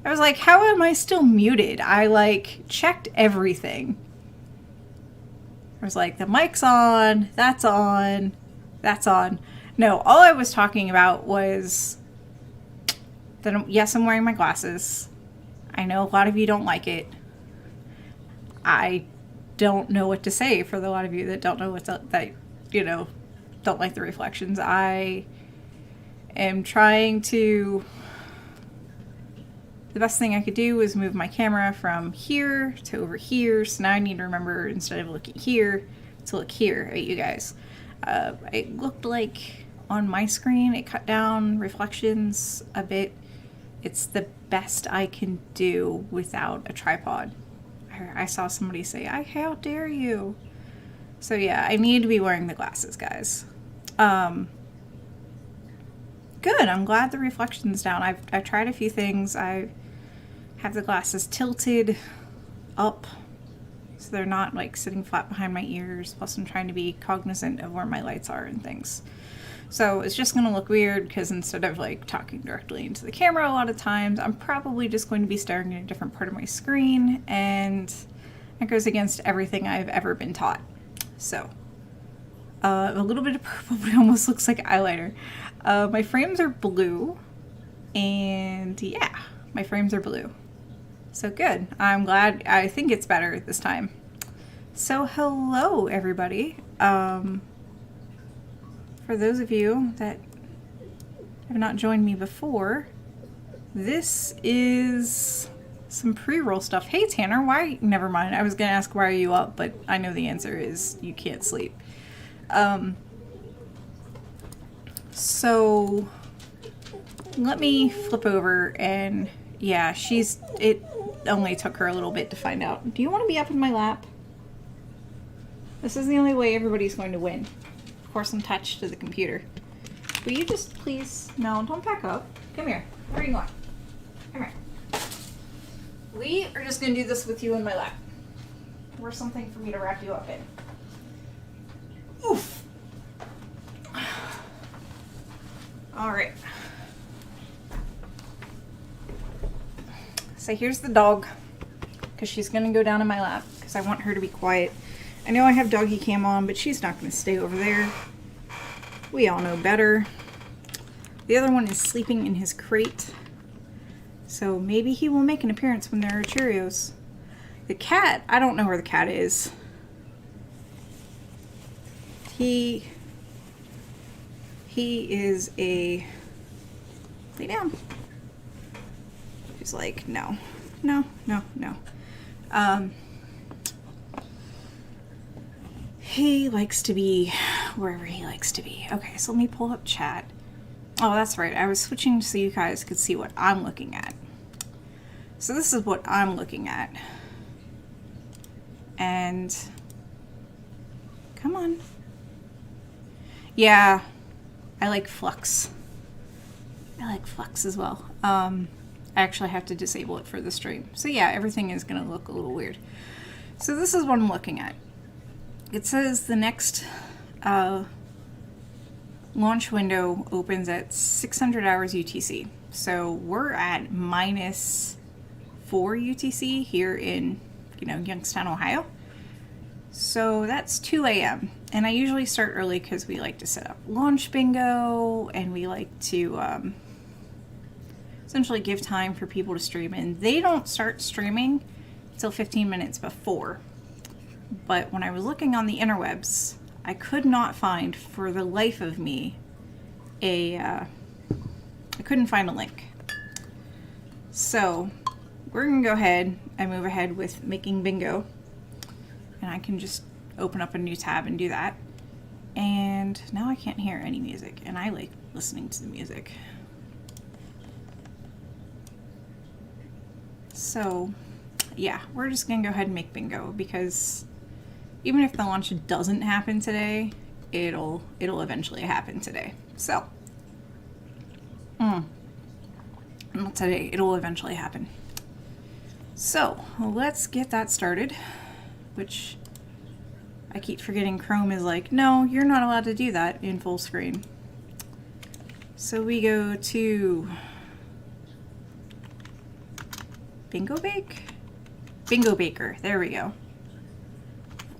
I was like, how am I still muted? I like checked everything. I was like, the mic's on, that's on, that's on. No, all I was talking about was that, yes, I'm wearing my glasses. I know a lot of you don't like it. I don't know what to say for the lot of you that don't know that, you know, don't like the reflections. I am trying to... The best thing I could do was move my camera from here to over here. So now I need to remember, instead of looking here, to look here at you guys. It looked like on my screen it cut down reflections a bit. It's the best I can do without a tripod. I saw somebody say, how dare you? So yeah, I need to be wearing the glasses, guys. Good, I'm glad the reflection's down. I've tried a few things. I have the glasses tilted up so they're not like sitting flat behind my ears. Plus I'm trying to be cognizant of where my lights are and things. So it's just gonna look weird because instead of like talking directly into the camera a lot of times, I'm probably just going to be staring at a different part of my screen, and it goes against everything I've ever been taught. So a little bit of purple, but it almost looks like eyeliner. My frames are blue, and yeah, my frames are blue. So good. I'm glad. I think it's better this time. So hello, everybody. For those of you that have not joined me before, this is some pre-roll stuff. Hey, Tanner, why? Never mind. I was going to ask why are you up, but I know the answer is you can't sleep. So let me flip over, and yeah, it only took her a little bit to find out. Do you want to be up in my lap? This is the only way everybody's going to win. Of course, I'm attached to the computer. Will you just please... No, don't back up. Come here. Where are you going? Come here. We are just going to do this with you in my lap. Where's something for me to wrap you up in? Oof. All right. So here's the dog, because she's going to go down in my lap, because I want her to be quiet. I know I have doggy cam on, but she's not going to stay over there. We all know better. The other one is sleeping in his crate, so maybe he will make an appearance when there are Cheerios. The cat, I don't know where the cat is. He is a... Lay down. He's like, no. He likes to be wherever he likes to be. Okay, so let me pull up chat. Oh, that's right. I was switching so you guys could see what I'm looking at. So this is what I'm looking at. And... Come on. Yeah, I like Flux. I like Flux as well. I actually have to disable it for the stream. So yeah, everything is going to look a little weird. So this is what I'm looking at. It says the next launch window opens at 600 hours UTC. So we're at -4 UTC here in, Youngstown, Ohio. So that's 2 a.m. And I usually start early because we like to set up launch bingo, and we like to essentially give time for people to stream. And they don't start streaming until 15 minutes before. But when I was looking on the interwebs, I could not find, for the life of me, I couldn't find a link. So we're going to go ahead and move ahead with making bingo. And I can just open up a new tab and do that. And now I can't hear any music, and I like listening to the music. So yeah, we're just going to go ahead and make bingo, because even if the launch doesn't happen today, it'll eventually happen today. So, not today, it'll eventually happen. So, let's get that started, which I keep forgetting Chrome is like, no, you're not allowed to do that in full screen. So we go to Bingo Bake? Bingo Baker, there we go.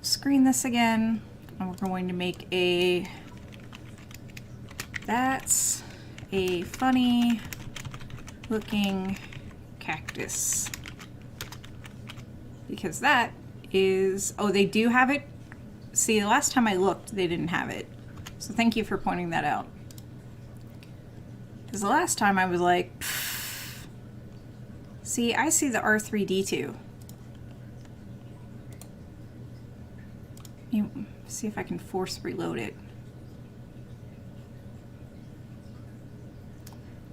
Screen this again, and we're going to make a, that's a funny looking cactus. Because that is, oh, they do have it. See, the last time I looked, they didn't have it. So thank you for pointing that out. Because the last time I was like, pfft. See, I see the R3D2. See if I can force reload it.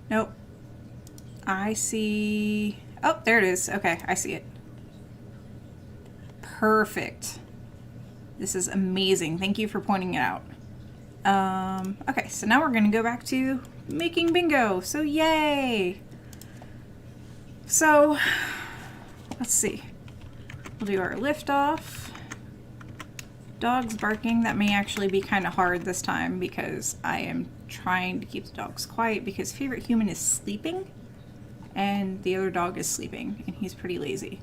Nope. I see, oh, there it is. Okay, I see it. Perfect. This is amazing. Thank you for pointing it out. Okay, so now we're gonna go back to making bingo. So yay! So let's see. We'll do our lift off. Dogs barking. That may actually be kind of hard this time because I am trying to keep the dogs quiet because favorite human is sleeping and the other dog is sleeping and he's pretty lazy.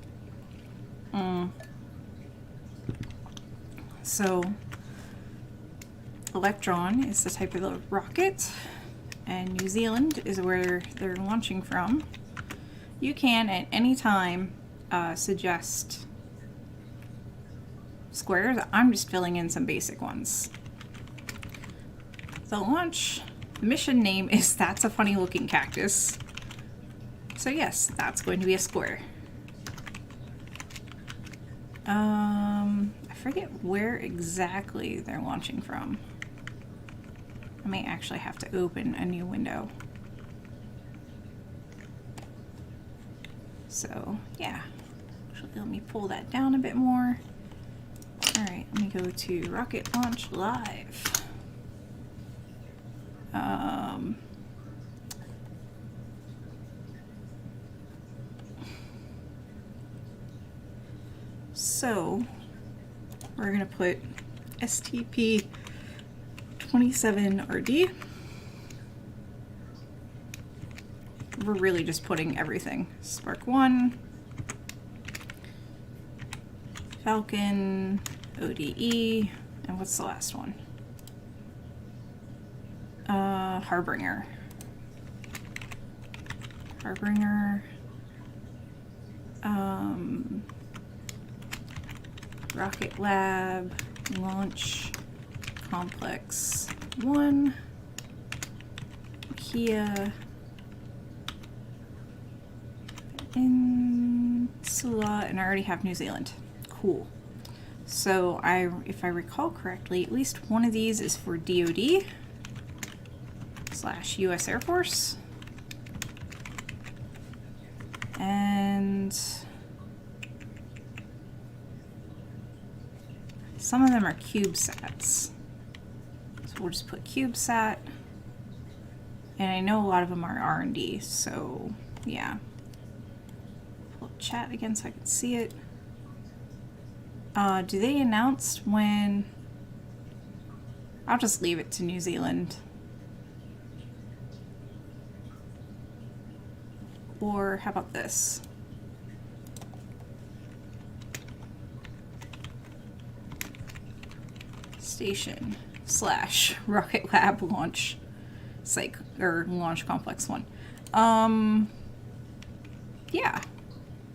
So Electron is the type of rocket and New Zealand is where they're launching from. You can at any time suggest squares. I'm just filling in some basic ones. The launch mission name is That's a Funny Looking Cactus. So yes, that's going to be a square. I forget where exactly they're launching from. I may actually have to open a new window. So yeah, actually let me pull that down a bit more. All right, let me go to Rocket Launch Live. So we're gonna put STP-27RD. We're really just putting everything. Spark 1, Falcon, ODE, and what's the last one? Harbinger. Harbinger. Rocket Lab, Launch Complex 1, Kia, Insula, and I already have New Zealand. Cool. So if I recall correctly, at least one of these is for DoD / US Air Force. And some of them are CubeSats. So we'll just put CubeSat. And I know a lot of them are R&D, so yeah. Pull up chat again so I can see it. Do they announce when? I'll just leave it to New Zealand. Or how about this? Station / Rocket Lab Launch Site or Launch Complex 1. Yeah.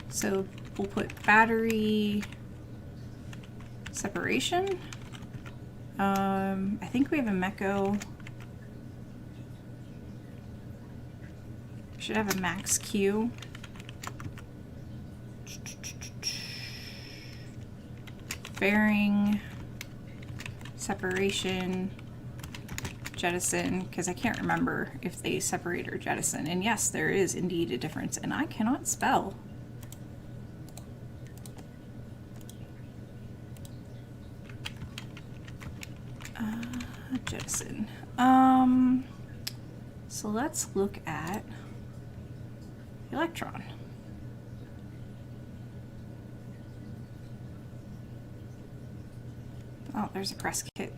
So we'll put battery separation. I think we have a Meko. Should have a max Q. Fairing, separation, jettison, because I can't remember if they separate or jettison. And yes, there is indeed a difference, and I cannot spell. Jettison. So let's look at Electron. Oh, there's a press kit.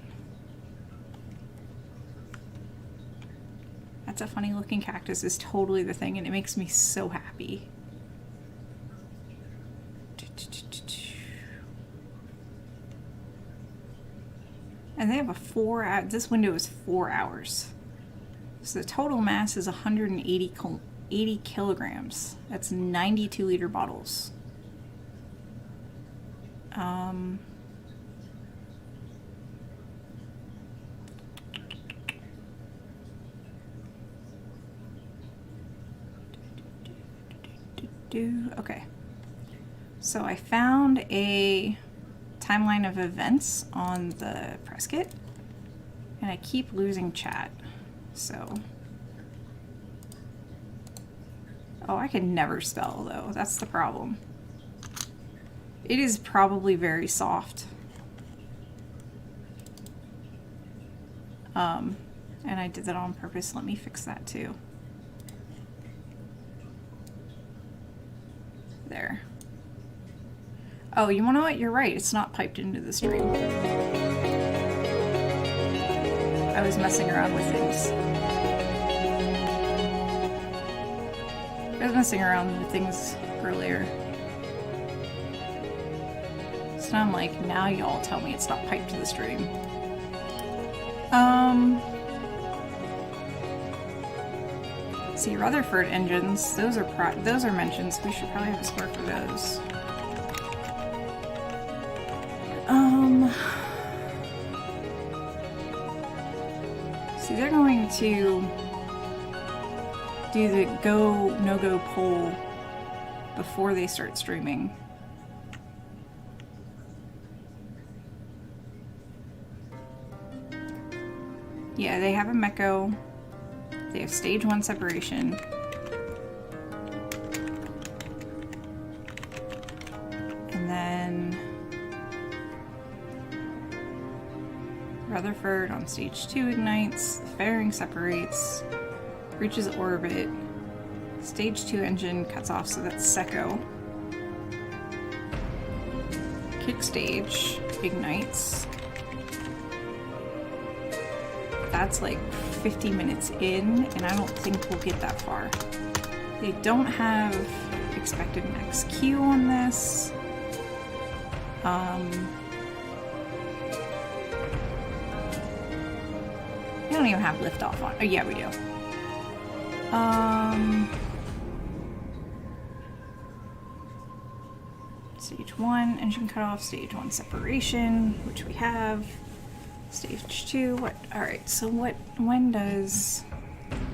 That's a Funny Looking Cactus is totally the thing, and it makes me so happy. And they have a 4 hour, this window is 4 hours. So the total mass is 180 kilograms. That's 92 liter bottles. Okay. So I found a timeline of events on the press kit, and I keep losing chat. So, oh, I can never spell though. That's the problem. It is probably very soft. And I did that on purpose. Let me fix that too. There. Oh, you know what? You're right. It's not piped into the stream. I was messing around with things. Earlier. So now I'm like, now y'all tell me it's not piped to the stream. See, Rutherford engines, those are mentions. We should probably have a score for those. See, they're going to do the go, no-go poll before they start streaming. Yeah, they have a Mecco. They have stage 1 separation. And then Rutherford on stage 2 ignites, the fairing separates, reaches orbit, stage 2 engine cuts off, so that's Secco. Kick stage ignites. That's like 50 minutes in, and I don't think we'll get that far. They don't have expected max Q on this. They don't even have liftoff on. Oh yeah, we do. Stage 1 engine cutoff, stage 1 separation, which we have. Stage 2, what? Alright, so when does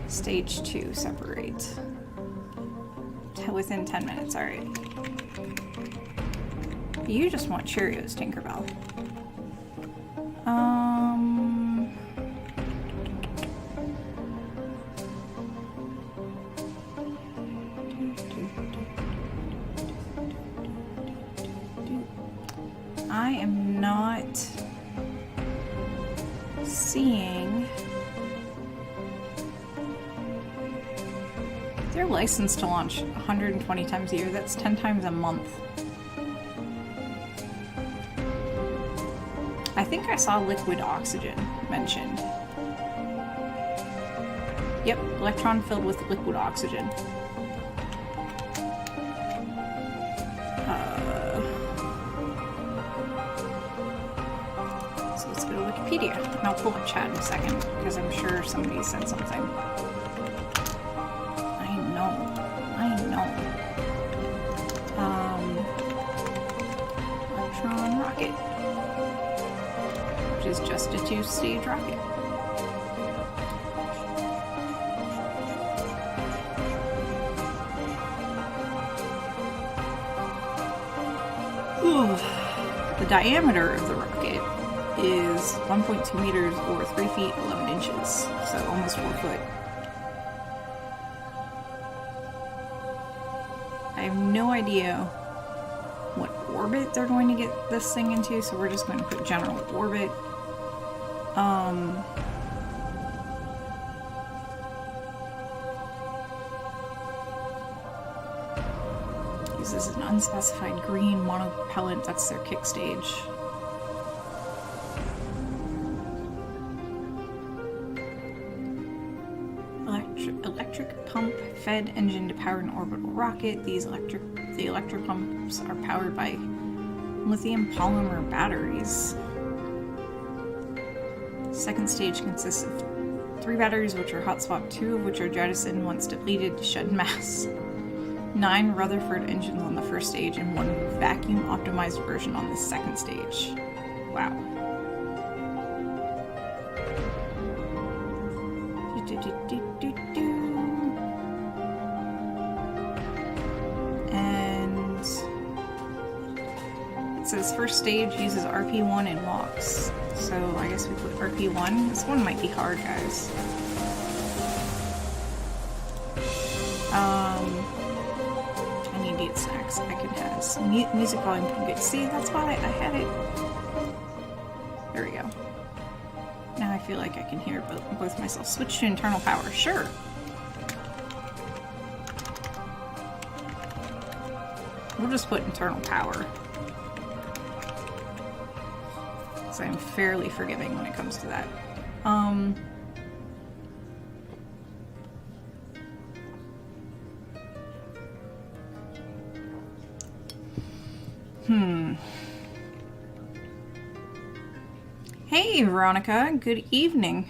stage 2 separate? Within 10 minutes, alright. You just want Cheerios, Tinkerbell. I am not seeing. They're licensed to launch 120 times a year. That's 10 times a month. I think I saw liquid oxygen mentioned. Yep, Electron filled with liquid oxygen. So let's go to Wikipedia. And I'll pull up chat in a second, because I'm sure somebody said something. I know. Electron rocket. Which is just a 2-stage rocket. Ooh. The diameter of the rocket is 1.2 meters or 3 feet 11 inches, so almost 4 foot. I have no idea what orbit they're going to get this thing into, so we're just going to put general orbit. Uses an unspecified green monopropellant, that's their kick stage. Electric pump fed engine to power an orbital rocket. The electric pumps are powered by lithium polymer batteries. Second stage consists of 3 batteries, which are hot swapped, 2 of which are jettisoned once depleted to shed mass. 9 Rutherford engines on the first stage and 1 vacuum optimized version on the second stage. Wow. And it says first stage uses RP1 and locks. So I guess we put RP1. This one might be hard, guys. I need to eat snacks. I can have some music volume pretty good. See, that's why I had it. There we go. Now I feel like I can hear both myself. Switch to internal power. Sure. We'll just put internal power. So I'm fairly forgiving when it comes to that. Hey, Veronica. Good evening.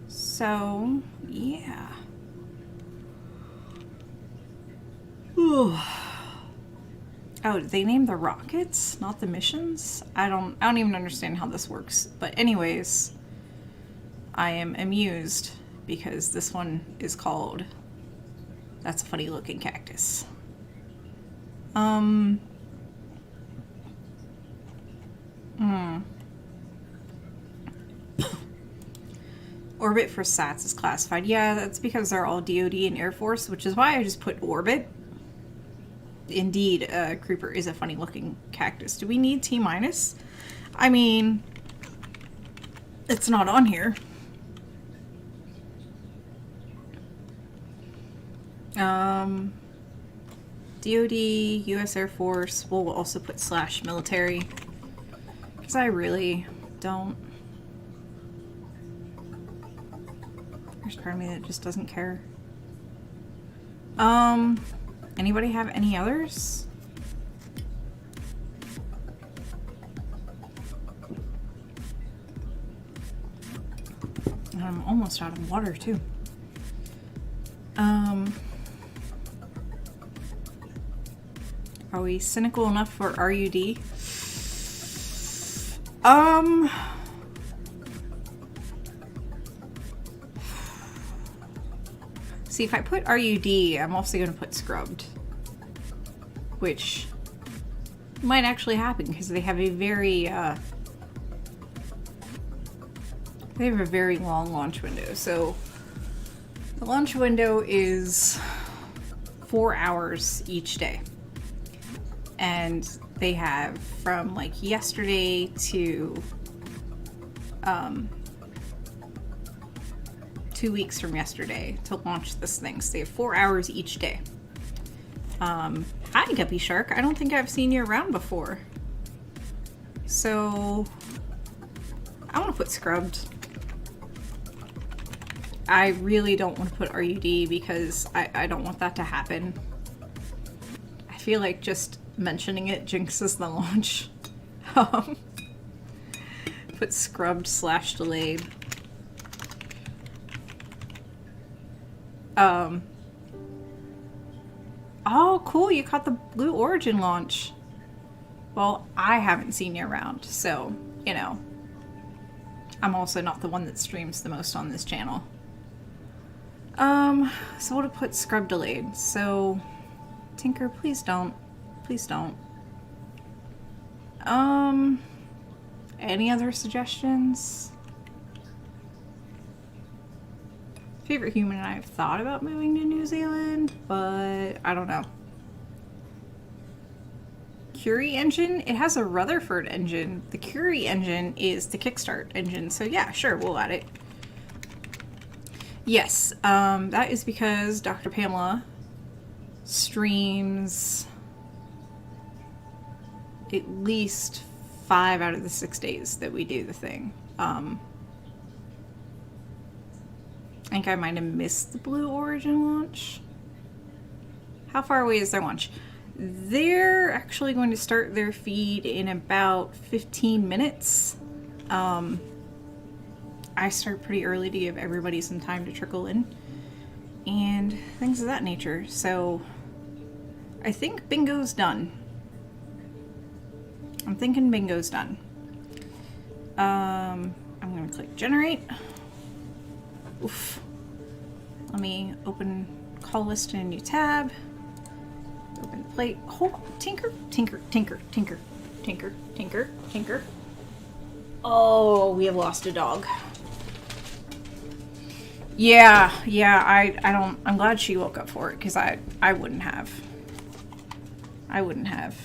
So, yeah. Ooh. Oh, they named the rockets, not the missions? I don't even understand how this works. But anyways, I am amused because this one is called That's a Funny Looking Cactus. Orbit for SATs is classified. Yeah, that's because they're all DoD and Air Force, which is why I just put orbit. Indeed, Creeper is a funny looking cactus. Do we need T-? I mean, it's not on here. DoD, US Air Force, we'll also put / military. Because I really don't. There's part of me that just doesn't care. Anybody have any others? I'm almost out of water too. Are we cynical enough for RUD? See, if I put RUD, I'm also going to put scrubbed, which might actually happen because they have a very long launch window. So the launch window is 4 hours each day, and they have from like yesterday to 2 weeks from yesterday to launch this thing. So they have 4 hours each day. Hi, Guppy Shark. I don't think I've seen you around before. So I want to put scrubbed. I really don't want to put RUD because I don't want that to happen. I feel like just mentioning it jinxes the launch. Put scrubbed / delayed. Oh, cool, you caught the Blue Origin launch. Well, I haven't seen you around, so, you know. I'm also not the one that streams the most on this channel. So we'll put scrub delayed. So, Tinker, please don't. Please don't. Any other suggestions? Favorite human and I have thought about moving to New Zealand, but I don't know. Curie engine? It has a Rutherford engine. The Curie engine is the Kickstart engine, so yeah, sure, we'll add it. Yes, that is because Dr. Pamela streams at least 5 out of the 6 days that we do the thing. I think I might have missed the Blue Origin launch. How far away is their lunch? They're actually going to start their feed in about 15 minutes. I start pretty early to give everybody some time to trickle in and things of that nature. So I think bingo's done. I'm thinking bingo's done. I'm gonna click generate. Oof. Let me open call list in a new tab. Open the plate. Hold on. Tinker, tinker, tinker, tinker, tinker, tinker, tinker. Oh, we have lost a dog. Yeah, I'm glad she woke up for it, because I wouldn't have. I wouldn't have.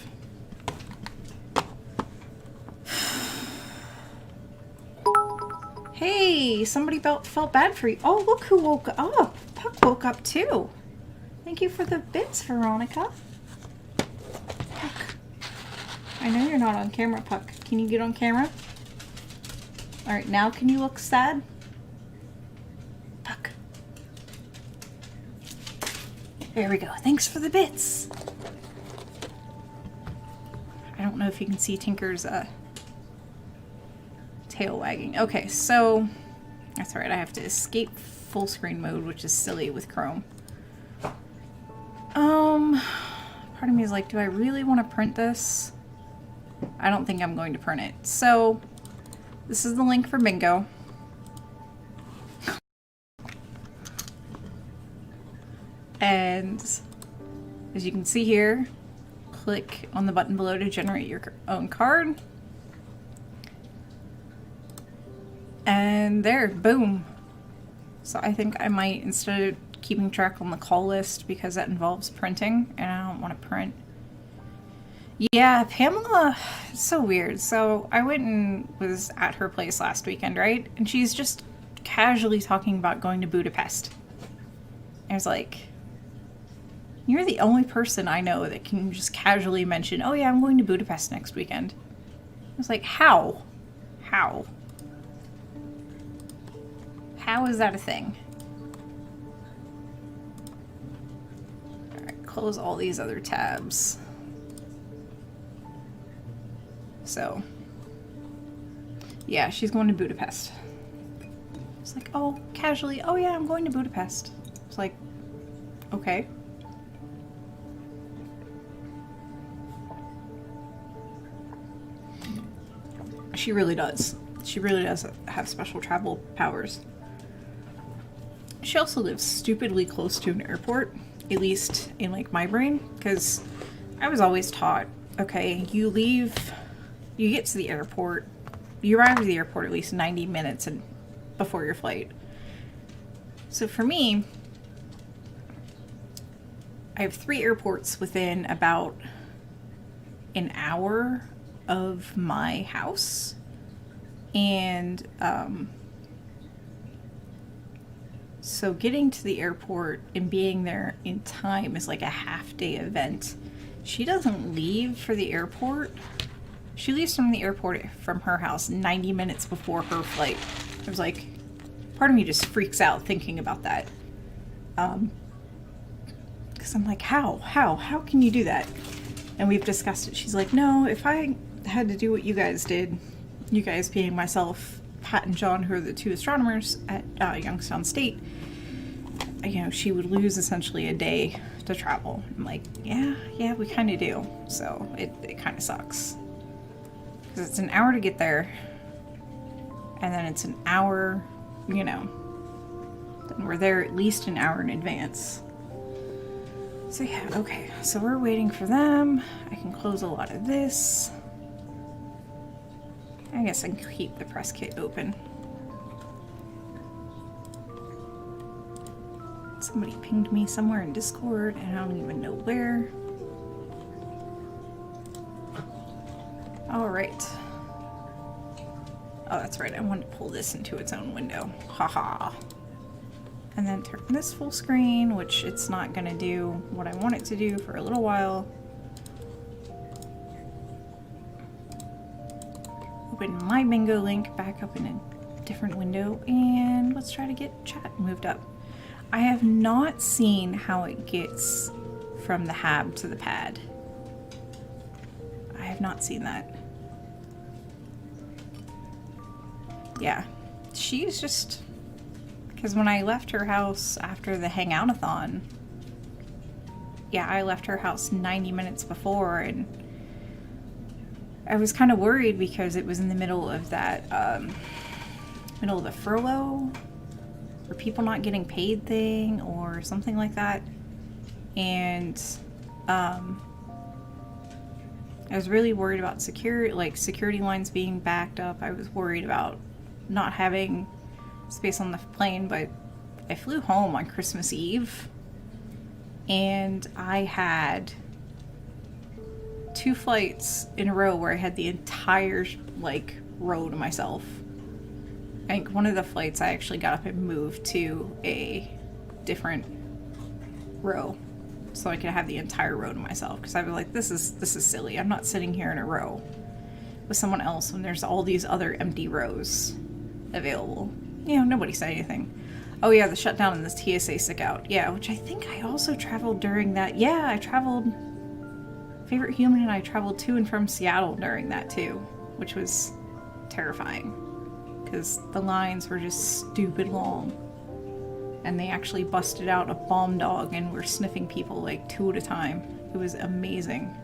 Hey, somebody felt bad for you. Oh, look who woke up. Puck woke up too. Thank you for the bits, Veronica. Puck. I know you're not on camera, Puck. Can you get on camera? Alright, now can you look sad? Puck. There we go. Thanks for the bits. I don't know if you can see Tinker's tail wagging. Okay, so that's alright. I have to escape full screen mode, which is silly with Chrome. Part of me is like, do I really want to print this? I don't think I'm going to print it. So this is the link for bingo. And as you can see here, click on the button below to generate your own card. And there, boom. So I think I might, instead of keeping track on the call list, because that involves printing, and I don't want to print. Yeah, Pamela, it's so weird. So I went and was at her place last weekend, right? And she's just casually talking about going to Budapest. I was like, you're the only person I know that can just casually mention, oh yeah, I'm going to Budapest next weekend. I was like, how? How? How is that a thing? Alright, close all these other tabs. So, yeah, she's going to Budapest. It's like, oh, casually, oh yeah, I'm going to Budapest. It's like, okay. She really does. She really does have special travel powers. She also lives stupidly close to an airport, at least in like my brain, because I was always taught, okay, you get to the airport, you arrive at the airport at least 90 minutes before your flight. So for me, I have 3 airports within about an hour of my house, and so getting to the airport and being there in time is like a half-day event. She doesn't leave for the airport. She leaves from the airport from her house 90 minutes before her flight. I was like, part of me just freaks out thinking about that. Because I'm like, how can you do that? And we've discussed it. She's like, no, if I had to do what you guys did, you guys being myself, Pat and John, who are the 2 astronomers at Youngstown State, you know, she would lose essentially a day to travel. I'm like, yeah, we kind of do. So it kind of sucks. Because it's an hour to get there, and then it's an hour, you know, then we're there at least an hour in advance. So yeah, okay, so we're waiting for them. I can close a lot of this. I guess I can keep the press kit open. Somebody pinged me somewhere in Discord, and I don't even know where. Alright. Oh, that's right, I wanted to pull this into its own window. Haha. And then turn this full screen, which it's not going to do what I want it to do for a little while. Open my bingo link back up in a different window, and let's try to get chat moved up. I have not seen how it gets from the hab to the pad. I have not seen that. Yeah, she's just... Because when I left her house after the hangout-a-thon, yeah, I left her house 90 minutes before, and I was kind of worried because it was in the middle of that, middle of the furlough, or people not getting paid thing, or something like that. And, I was really worried about security lines being backed up. I was worried about not having space on the plane, but I flew home on Christmas Eve, and I had 2 flights in a row where I had the entire, like, row to myself. I think one of the flights I actually got up and moved to a different row so I could have the entire row to myself, because I was like, this is silly. I'm not sitting here in a row with someone else when there's all these other empty rows available. You know, nobody said anything. Oh yeah, the shutdown and the TSA sick out. Yeah, which I think I also traveled during that. Yeah, I traveled... Favorite Human and I traveled to and from Seattle during that too, which was terrifying because the lines were just stupid long, and they actually busted out a bomb dog and were sniffing people like 2 at a time. It was amazing.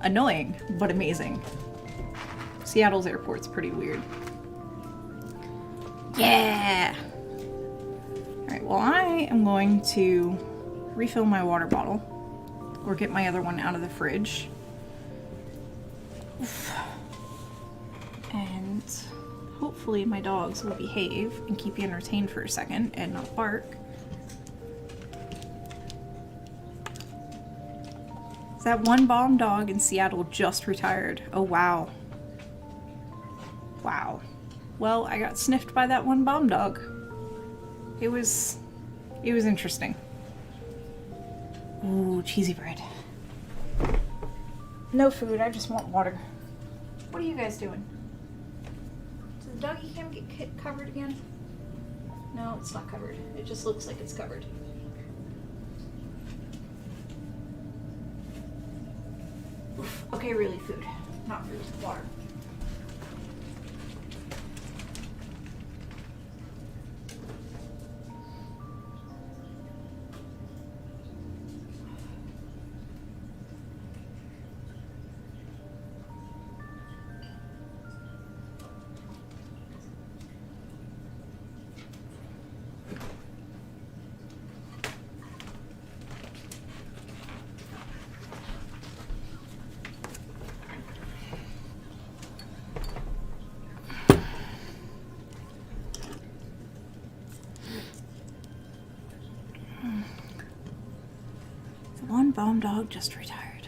Annoying, but amazing. Seattle's airport's pretty weird. Yeah! Alright, well, I am going to refill my water bottle, or get my other one out of the fridge. And hopefully my dogs will behave and keep you entertained for a second and not bark. That one bomb dog in Seattle just retired. Oh wow. Wow. Well, I got sniffed by that one bomb dog. It was interesting. Ooh, cheesy bread. No food, I just want water. What are you guys doing? Did the doggy cam get covered again? No, it's not covered. It just looks like it's covered. Oof. Okay, really food. Not food, water. One bomb dog just retired.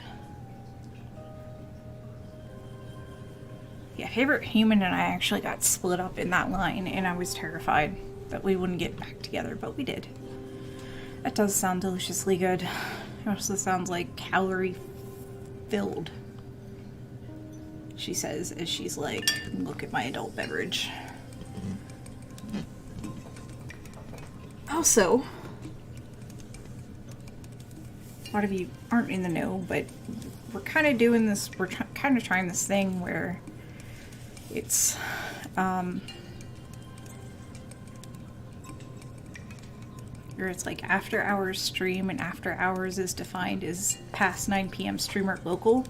Yeah, Favorite Human and I actually got split up in that line, and I was terrified that we wouldn't get back together, but we did. That does sound deliciously good. It also sounds like calorie filled, she says as she's like, look at my adult beverage. Also, a lot of you aren't in the know, but we're kind of doing this, we're kind of trying this thing where it's, where it's like after hours stream, and after hours is defined as past 9 p.m. streamer local,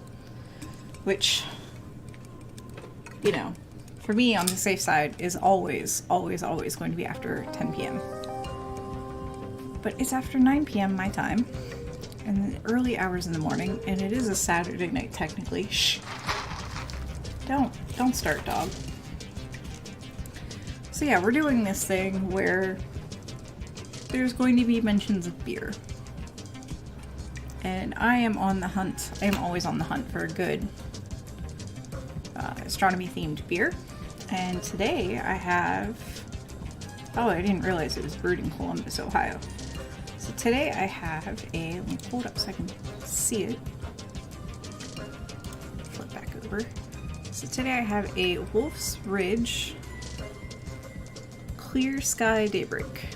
which, you know, for me on the safe side is always, always, always going to be after 10 p.m. But it's after 9 p.m. my time. In the early hours in the morning, and it is a Saturday night technically. Shh. Don't start, dog. So yeah, we're doing this thing where there's going to be mentions of beer. And I am on the hunt. I am always on the hunt for a good astronomy themed beer. And today I have, oh, I didn't realize it was brewed in Columbus, Ohio. So today I have a, let me pull it up so I can see it. Flip back over. So today I have a Wolf's Ridge Clear Sky Daybreak.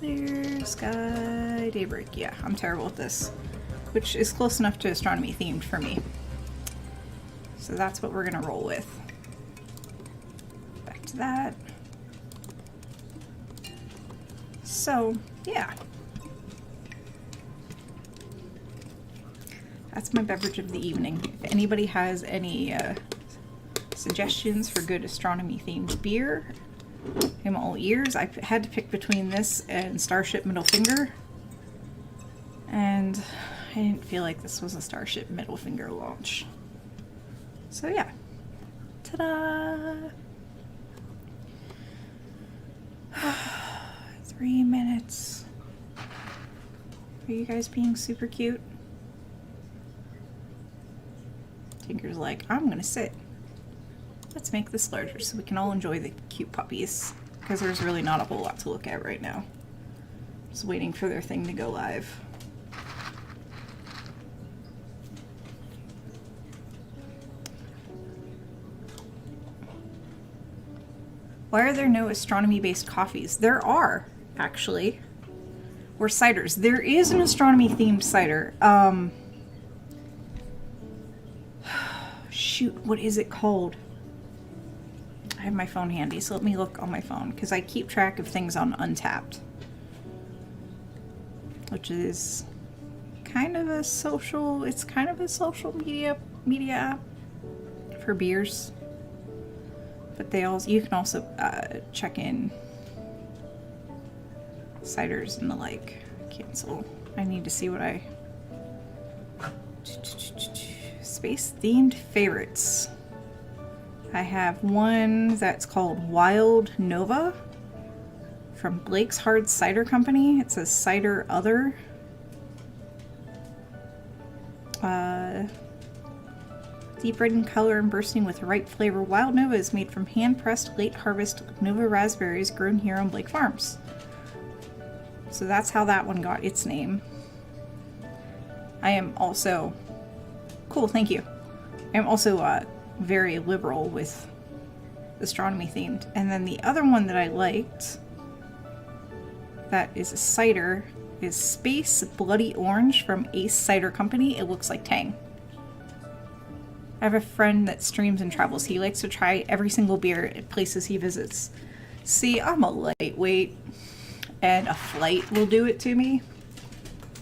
Clear sky, daybreak. Yeah, I'm terrible at this, which is close enough to astronomy themed for me. So that's what we're gonna roll with. Back to that. So, yeah. That's my beverage of the evening. If anybody has any suggestions for good astronomy themed beer, I'm all ears. I had to pick between this and Starship Middle Finger, and I didn't feel like this was a Starship Middle Finger launch. So yeah, ta-da! 3 minutes. Are you guys being super cute? Tinker's like, I'm gonna sit. Let's make this larger so we can all enjoy the cute puppies, because there's really not a whole lot to look at right now. Just waiting for their thing to go live. Why are there no astronomy-based coffees? There are, actually. Or ciders. There is an astronomy-themed cider. Shoot, what is it called? I have my phone handy, so let me look on my phone, because I keep track of things on Untapped, which is kind of a social, it's kind of a social media app for beers. But they also, you can also check in ciders and the like. Cancel. I need to see what I... Space themed favorites. I have one that's called Wild Nova from Blake's Hard Cider Company. It says cider other. Deep red in color and bursting with ripe flavor, Wild Nova is made from hand-pressed late-harvest Nova raspberries grown here on Blake Farms. So that's how that one got its name. I am also... Cool, thank you. I am also very liberal with astronomy themed. And then the other one that I liked, that is a cider, is Space Bloody Orange from Ace Cider Company. It looks like Tang. I have a friend that streams and travels. He likes to try every single beer at places he visits. See, I'm a lightweight, and a flight will do it to me.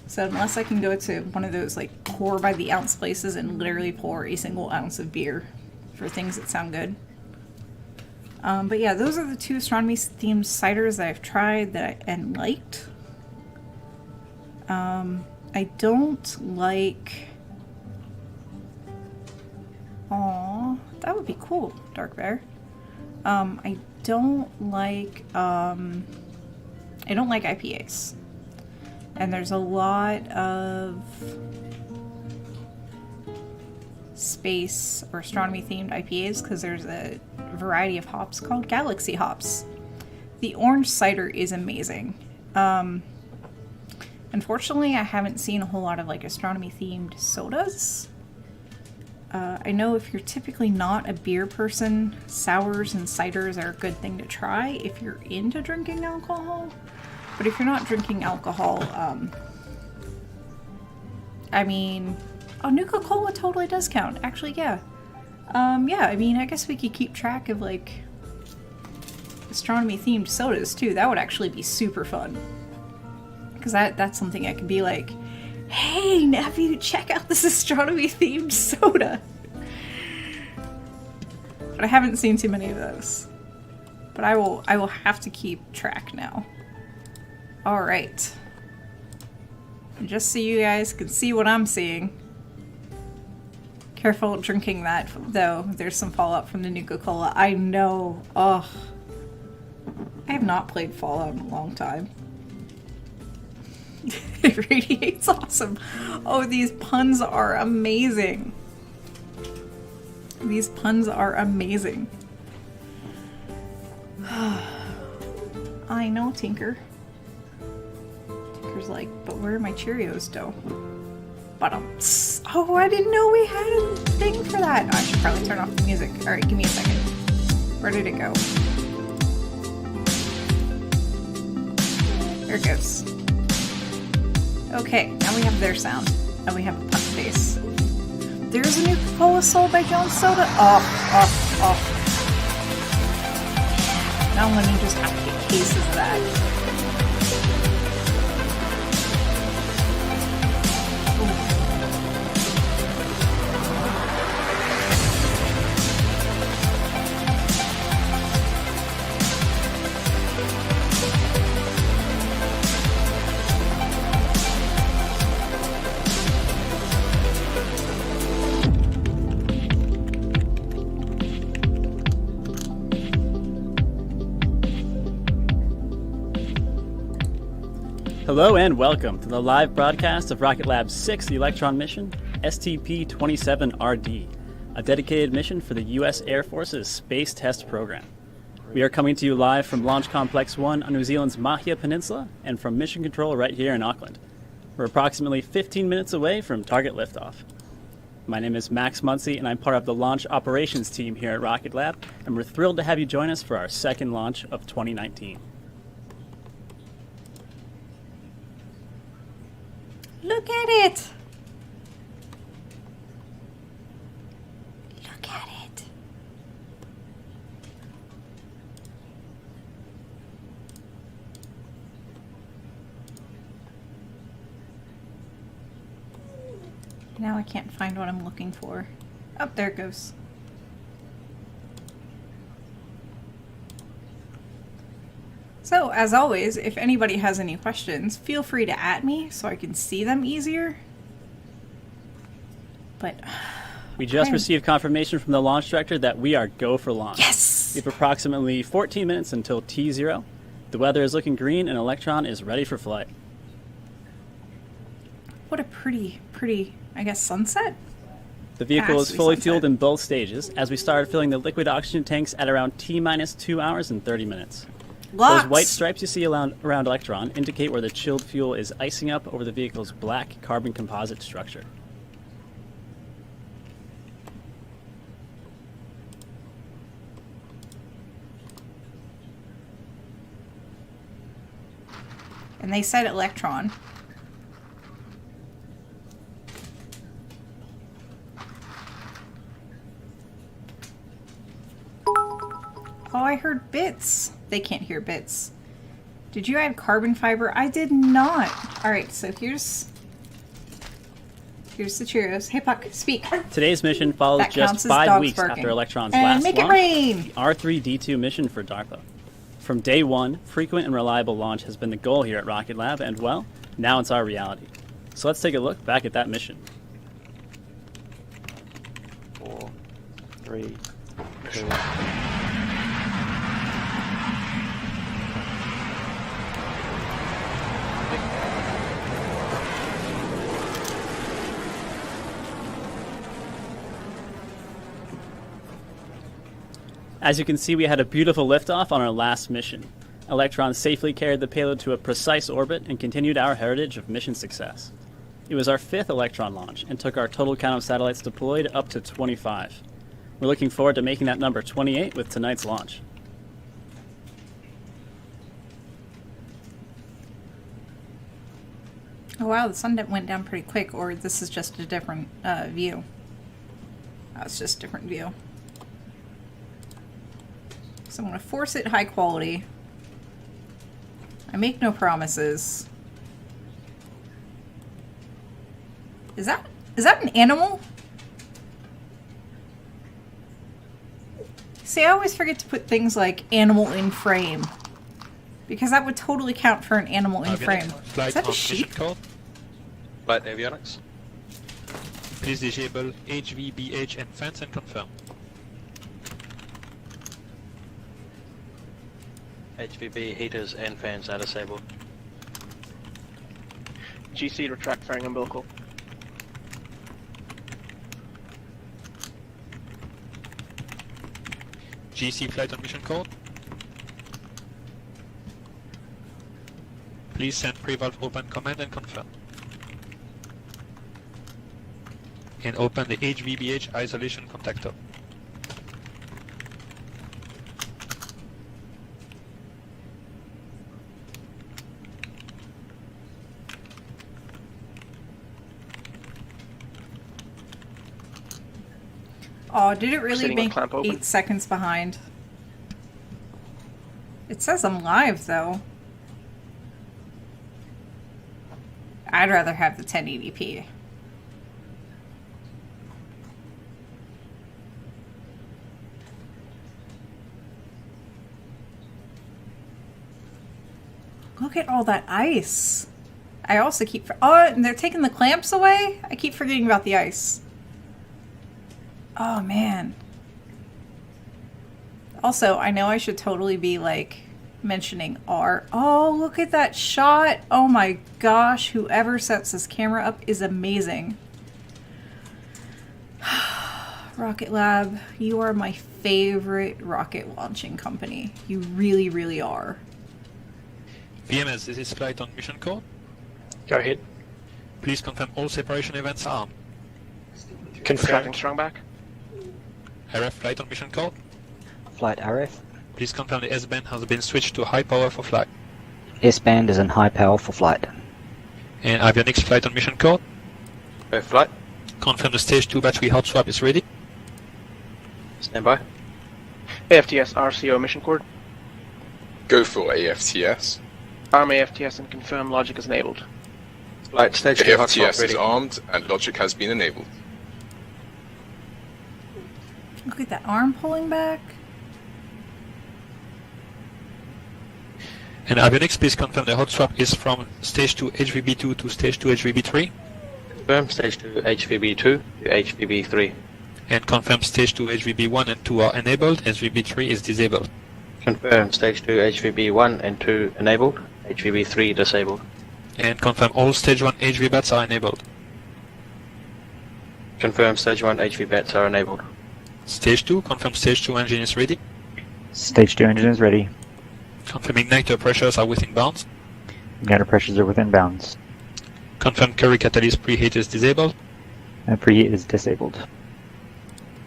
So unless I can go to one of those like pour by the ounce places and literally pour a single ounce of beer for things that sound good. But yeah, those are the two astronomy themed ciders that I've tried and liked. I don't like... Aw, that would be cool, Dark Bear. I don't like IPAs. And there's a lot of space or astronomy themed IPAs because there's a variety of hops called Galaxy hops. The orange cider is amazing. Unfortunately, I haven't seen a whole lot of like astronomy themed sodas. I know if you're typically not a beer person, sours and ciders are a good thing to try if you're into drinking alcohol. But if you're not drinking alcohol, I mean, oh, Nuka-Cola totally does count. Actually, yeah. Yeah, I mean, I guess we could keep track of, like, astronomy-themed sodas, too. That would actually be super fun. Because that's something I could be like, hey, nephew, check out this astronomy-themed soda. But I haven't seen too many of those. But I will have to keep track now. Alright. Just so you guys can see what I'm seeing. Careful drinking that, though. There's some fallout from the Nuka-Cola. I know. Ugh. I have not played Fallout in a long time. It radiates awesome. Oh, these puns are amazing. These puns are amazing. I know, Tinker. Tinker's like, but where are my Cheerios, dough? Oh, I didn't know we had a thing for that. I should probably turn off the music. Alright, give me a second. Where did it go? There it goes. Okay, now we have their sound. And we have a puck face. There's a new Coca-Cola sold by Jones Soda. Off. Now let me just have to get cases of that. Hello and welcome to the live broadcast of Rocket Lab's 6th Electron mission, STP-27RD, a dedicated mission for the U.S. Air Force's Space Test Program. We are coming to you live from Launch Complex 1 on New Zealand's Mahia Peninsula and from Mission Control right here in Auckland. We're approximately 15 minutes away from target liftoff. My name is Max Muncy and I'm part of the launch operations team here at Rocket Lab, and we're thrilled to have you join us for our second launch of 2019. Look at it! Look at it! Now I can't find what I'm looking for. Oh, there it goes. So, as always, if anybody has any questions, feel free to @me me so I can see them easier. But we just received confirmation from the launch director that we are go for launch. Yes! We have approximately 14 minutes until T0. The weather is looking green and Electron is ready for flight. What a pretty, I guess, sunset? The vehicle is fully fueled in both stages as we started filling the liquid oxygen tanks at around T-minus 2 hours and 30 minutes. Lots. Those white stripes you see around Electron indicate where the chilled fuel is icing up over the vehicle's black carbon composite structure. And they said Electron. Oh, I heard bits. They can't hear bits. Did you add carbon fiber? I did not. Alright, so here's the Cheerios. Hey Puck, speak. Today's mission follows just 5 weeks after Electron's last launch. It rain! The R3-D2 mission for DARPA. From day one, frequent and reliable launch has been the goal here at Rocket Lab, and well, now it's our reality. So let's take a look back at that mission. 4, 3, 2... As you can see, we had a beautiful liftoff on our last mission. Electron safely carried the payload to a precise orbit and continued our heritage of mission success. It was our 5th Electron launch and took our total count of satellites deployed up to 25. We're looking forward to making that number 28 with tonight's launch. Oh wow, the sun went down pretty quick, or this is just a different view. Oh, it's just a different view. So I'm going to force it high quality. I make no promises. Is that an animal? See, I always forget to put things like animal in frame, because that would totally count for an animal in frame. Is that a sheep? Flight avionics. Please disable HVBH and fence and confirm. HVB heaters and fans are disabled. GC retract fairing umbilical. GC flight on mission code. Please send pre-valve open command and confirm. And open the HVBH isolation contactor. Oh, did it really Sitting with make clamp open. 8 seconds behind? It says I'm live, though. I'd rather have the 1080p. Look at all that ice. I also keep... Oh, and they're taking the clamps away? I keep forgetting about the ice. Oh, man. Also, I know I should totally be, like, mentioning art. Oh, look at that shot. Oh my gosh, whoever sets this camera up is amazing. Rocket Lab, you are my favorite rocket launching company. You really, really are. VMS, this is flight on mission code. Go ahead. Please confirm all separation events are armed. Extracting strong back. RF flight on mission code. Flight RF. Please confirm the S-band has been switched to high power for flight. S-band is in high power for flight. And avionics flight on mission code. Go flight. Confirm the stage 2 battery hot swap is ready. Stand by. AFTS RCO mission cord. Go for AFTS. Arm AFTS and confirm logic is enabled. Flight stage 2 hot swap AFTS ready. is armed and logic has been enabled. Look at that arm pulling back. And avionics, please confirm the hot swap is from stage 2 HVB2 to stage 2 HVB3. Confirm stage 2 HVB2 to HVB3. And confirm stage 2 HVB1 and 2 are enabled, HVB3 is disabled. Confirm stage 2 HVB1 and 2 enabled, HVB3 disabled. And confirm all stage 1 HVBATs are enabled. Confirm stage 1 HVBATs are enabled. Stage 2, confirm stage 2 engine is ready. Stage 2 engine is ready. Confirm igniter pressures are within bounds. Igniter pressures are within bounds. Confirm Curry catalyst preheat is disabled. Preheat is disabled.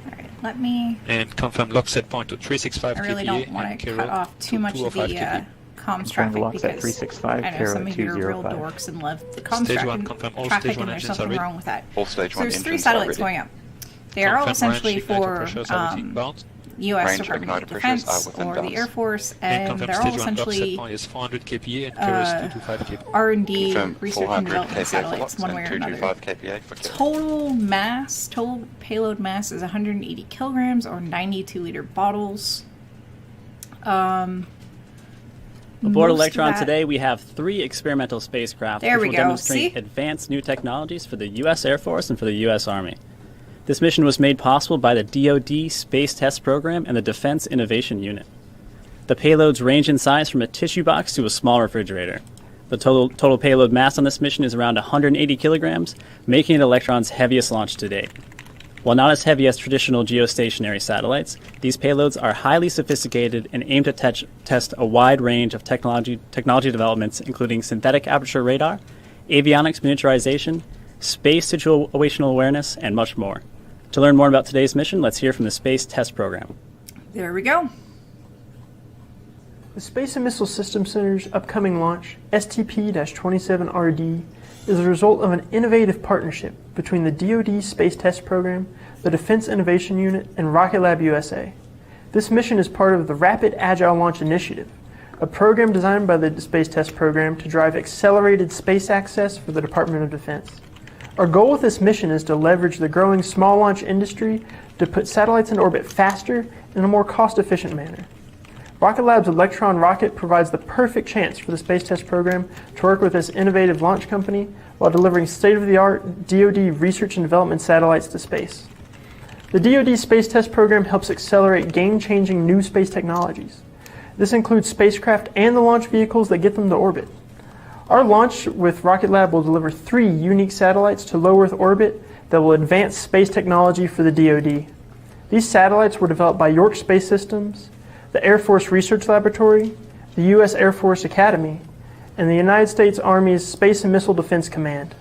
Alright, let me... And confirm lock set point to 365 I really kPa don't want and to Kiro cut off too to much of 205 the kPa. comms Confirm traffic locks at because 365, I know Kiro some at of you are real 205. dorks and love the comms Stage traffic, 1, confirm all traffic stage 1 and there's engines are something ready. wrong with that. All stage So 1 there's 3 engines are satellites ready. going up. They are all Confirm range essentially igniter for pressures are within bounds. U.S. Range Department of igniter pressures Defense are within or the bounds. Air Force, And and confirm they're all stage 1 lock set essentially point is 400 kPa and Kiro is 225 kPa. R&D Confirm research and 400 development kPa for satellites, LOX one and way or another. 225 kPa for Kiro. Total payload mass is 180 kilograms or 92-liter bottles. Aboard Most of Electron that- today, we have 3 experimental spacecraft There which we will go. demonstrate See? advanced new technologies for the U.S. Air Force and for the U.S. Army. This mission was made possible by the DoD Space Test Program and the Defense Innovation Unit. The payloads range in size from a tissue box to a small refrigerator. The total payload mass on this mission is around 180 kilograms, making it Electron's heaviest launch to date. While not as heavy as traditional geostationary satellites, these payloads are highly sophisticated and aim to test a wide range of technology developments, including synthetic aperture radar, avionics miniaturization, space situational awareness, and much more. To learn more about today's mission, let's hear from the Space Test Program. There we go. The Space and Missile Systems Center's upcoming launch, STP-27RD, is a result of an innovative partnership between the DoD Space Test Program, the Defense Innovation Unit, and Rocket Lab USA. This mission is part of the Rapid Agile Launch Initiative, a program designed by the Space Test Program to drive accelerated space access for the Department of Defense. Our goal with this mission is to leverage the growing small launch industry to put satellites in orbit faster in a more cost-efficient manner. Rocket Lab's Electron rocket provides the perfect chance for the Space Test Program to work with this innovative launch company while delivering state-of-the-art DoD research and development satellites to space. The DoD Space Test Program helps accelerate game-changing new space technologies. This includes spacecraft and the launch vehicles that get them to orbit. Our launch with Rocket Lab will deliver 3 unique satellites to low Earth orbit that will advance space technology for the DoD. These satellites were developed by York Space Systems, the Air Force Research Laboratory, the U.S. Air Force Academy, and the United States Army's Space and Missile Defense Command.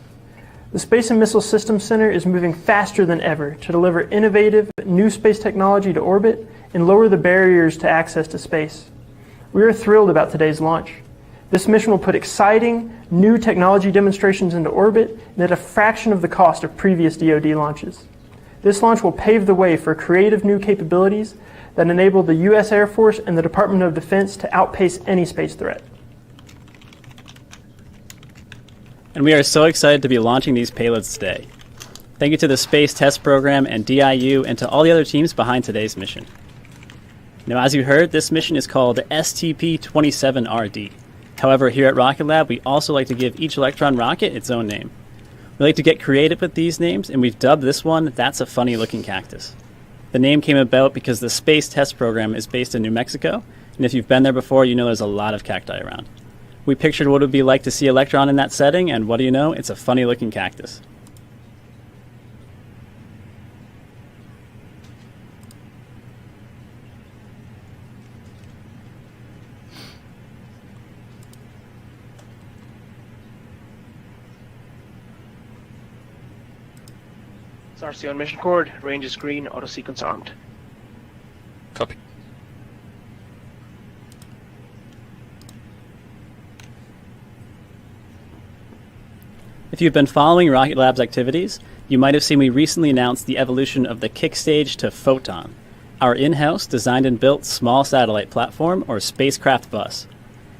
The Space and Missile Systems Center is moving faster than ever to deliver innovative, new space technology to orbit and lower the barriers to access to space. We are thrilled about today's launch. This mission will put exciting, new technology demonstrations into orbit and at a fraction of the cost of previous DoD launches. This launch will pave the way for creative new capabilities that enable the U.S. Air Force and the Department of Defense to outpace any space threat. And we are so excited to be launching these payloads today. Thank you to the Space Test Program and DIU and to all the other teams behind today's mission. Now, as you heard, this mission is called STP-27RD. However, here at Rocket Lab, we also like to give each Electron rocket its own name. We like to get creative with these names, and we've dubbed this one, That's a Funny Looking Cactus. The name came about because the Space Test Program is based in New Mexico, and if you've been there before, you know there's a lot of cacti around. We pictured what it would be like to see Electron in that setting, and what do you know? It's a funny looking cactus. RC on mission cord, range is green, auto sequence armed. Copy. If you've been following Rocket Lab's activities, you might have seen we recently announced the evolution of the kick stage to Photon, our in-house designed and built small satellite platform or spacecraft bus.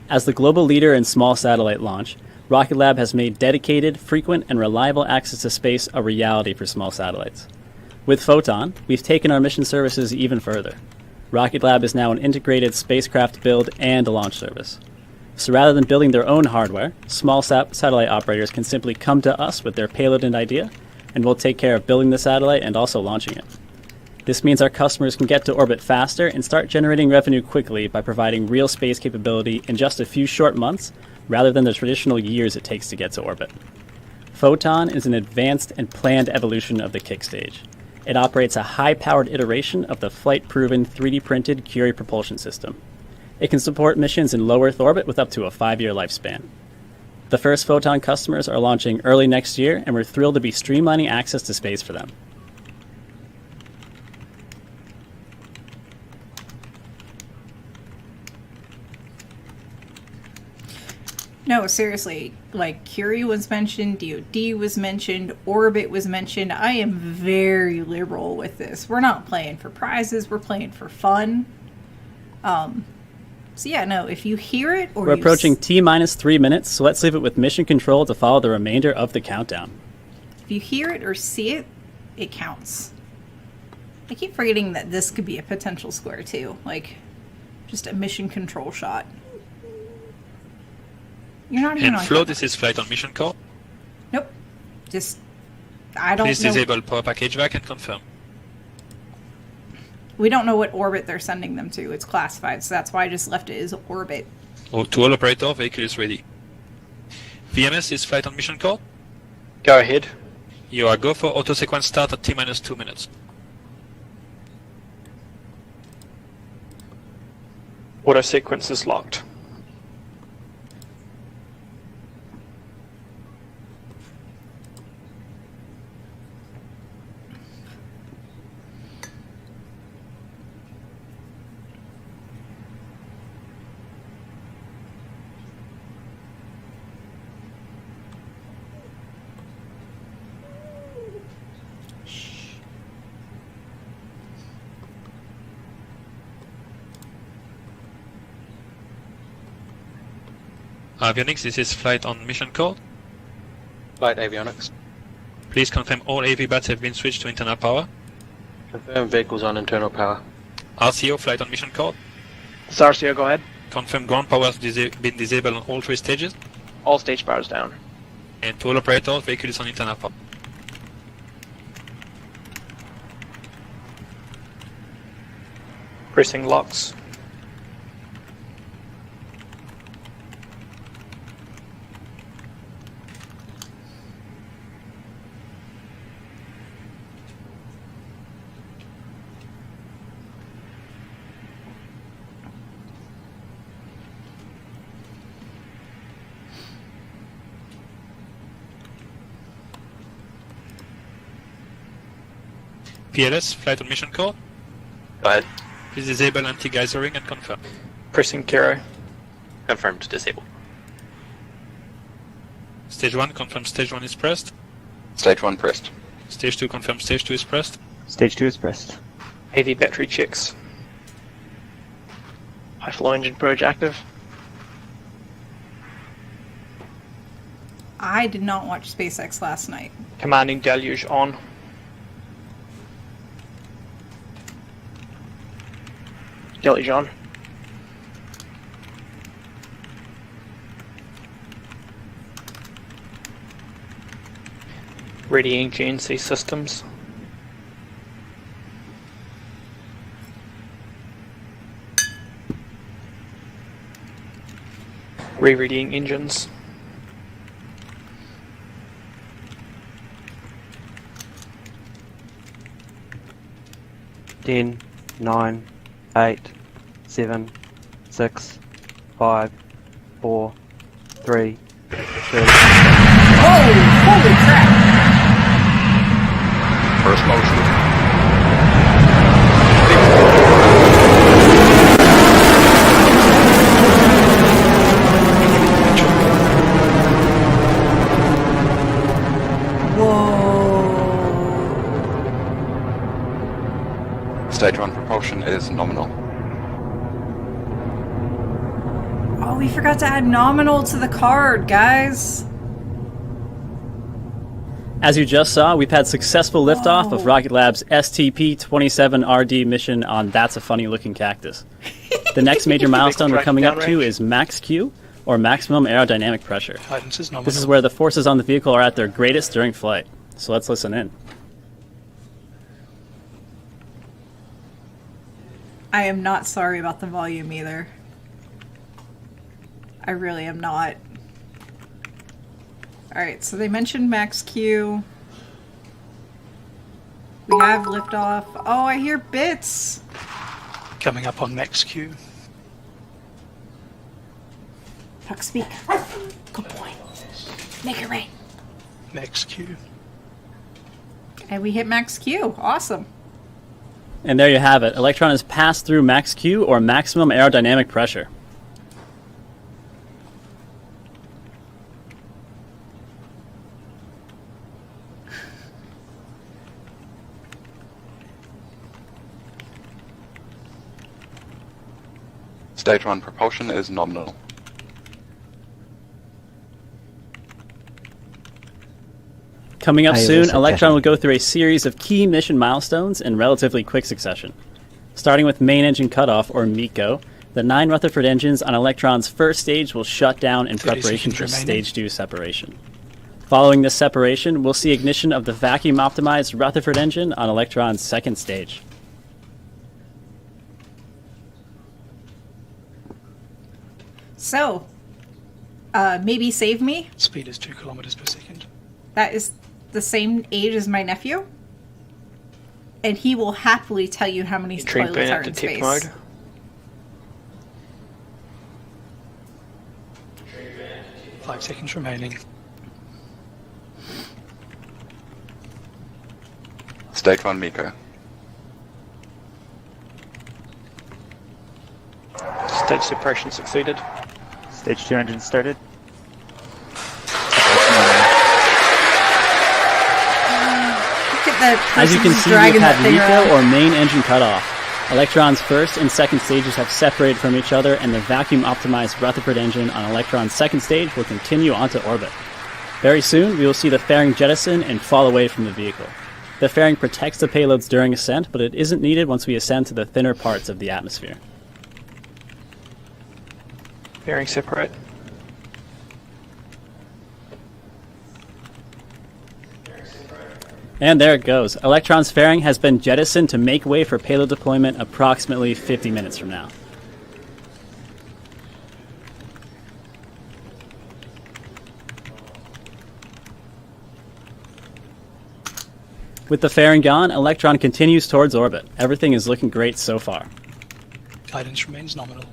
As the global leader in small satellite launch, Rocket Lab has made dedicated, frequent, and reliable access to space a reality for small satellites. With Photon, we've taken our mission services even further. Rocket Lab is now an integrated spacecraft build and a launch service. So rather than building their own hardware, small satellite operators can simply come to us with their payload and idea, and we'll take care of building the satellite and also launching it. This means our customers can get to orbit faster and start generating revenue quickly by providing real space capability in just a few short months, rather than the traditional years it takes to get to orbit. Photon is an advanced and planned evolution of the kick stage. It operates a high-powered iteration of the flight-proven 3D-printed Curie propulsion system. It can support missions in low Earth orbit with up to a 5-year lifespan. The first Photon customers are launching early next year, and we're thrilled to be streamlining access to space for them. No, seriously, like Curie was mentioned, DoD was mentioned, Orbit was mentioned. I am very liberal with this. We're not playing for prizes, we're playing for fun. So yeah, no, if you hear it or we're approaching T-minus 3 minutes, so let's leave it with mission control to follow the remainder of the countdown. If you hear it or see it, it counts. I keep forgetting that this could be a potential square too, like just a mission control shot. You're not even And on Flo, camera. this is flight on mission core. Nope. Just, I don't Please know. disable power package vac and confirm. We don't know what orbit they're sending them to. It's classified, so that's why I just left it as orbit. To all operator, vehicle is ready. VMS is flight on mission core. Go ahead. You are go for auto sequence start at T-minus 2 minutes. Auto sequence is locked. Avionics, this is flight on mission core. Flight avionics. Please confirm all AV bats have been switched to internal power. Confirm vehicles on internal power. RCO, flight on mission core. This RCO, go ahead. Confirm ground power has been disabled on all 3 stages. All stage powers down. And to all operators, vehicle is on internal power. Pressing locks. PLS, flight on mission core. Go ahead. Please disable anti-geysering and confirm. Pressing Kiro. Confirmed disabled. Stage 1, confirm stage 1 is pressed. Stage 1 pressed. Stage 2, confirm stage 2 is pressed. Stage 2 is pressed. AV battery checks. High flow engine purge active. I did not watch SpaceX last night. Commanding deluge on. Deluge on. Readying GNC systems. Rereading engines. Ten, 9, 8, 7, 6, 5, 4, 3, 2. Oh, holy crap! First motion. Stage 1 propulsion is nominal. Oh, we forgot to add nominal to the card, guys. As you just saw, we've had successful liftoff of Whoa. Rocket Lab's STP-27RD mission on That's a Funny Looking Cactus. The next major milestone we're coming up to is Max Q, or Maximum Aerodynamic Pressure. Guidance is nominal. This is where the forces on the vehicle are at their greatest during flight. So let's listen in. I am not sorry about the volume either. I really am not. Alright, so they mentioned Max Q. We have liftoff. Oh, I hear bits! Coming up on Max Q. Puck, speak. Good boy. Make it rain. Max Q. And we hit Max Q. Awesome. And there you have it. Electron has passed through Max Q, or Maximum Aerodynamic Pressure. Stage 1 propulsion is nominal. Coming up Hey, soon, listen, Electron Jeff. will go through a series of key mission milestones in relatively quick succession. Starting with main engine cutoff, or MECO, the 9 Rutherford engines on Electron's first stage will shut down in 30 preparation for seconds remaining. Stage 2 separation. Following this separation, we'll see ignition of the vacuum-optimized Rutherford engine on Electron's second stage. So, maybe save me. Speed is 2 kilometers per second. That is the same age as my nephew. And he will happily tell you how many Train toilets burn are out in to tip space. mode. Five seconds remaining. Stage 1 MECO. Stage separation succeeded. Stage 2 engine started. Look at the As you can person's see, we've dragging had that thing MECO, around. or main engine cutoff. Electron's first and second stages have separated from each other, and the vacuum-optimized Rutherford engine on Electron's second stage will continue onto orbit. Very soon, we will see the fairing jettison and fall away from the vehicle. The fairing protects the payloads during ascent, but it isn't needed once we ascend to the thinner parts of the atmosphere. Bearing separate. And there it goes. Electron's fairing has been jettisoned to make way for payload deployment approximately 50 minutes from now. With the fairing gone, Electron continues towards orbit. Everything is looking great so far. Guidance remains nominal.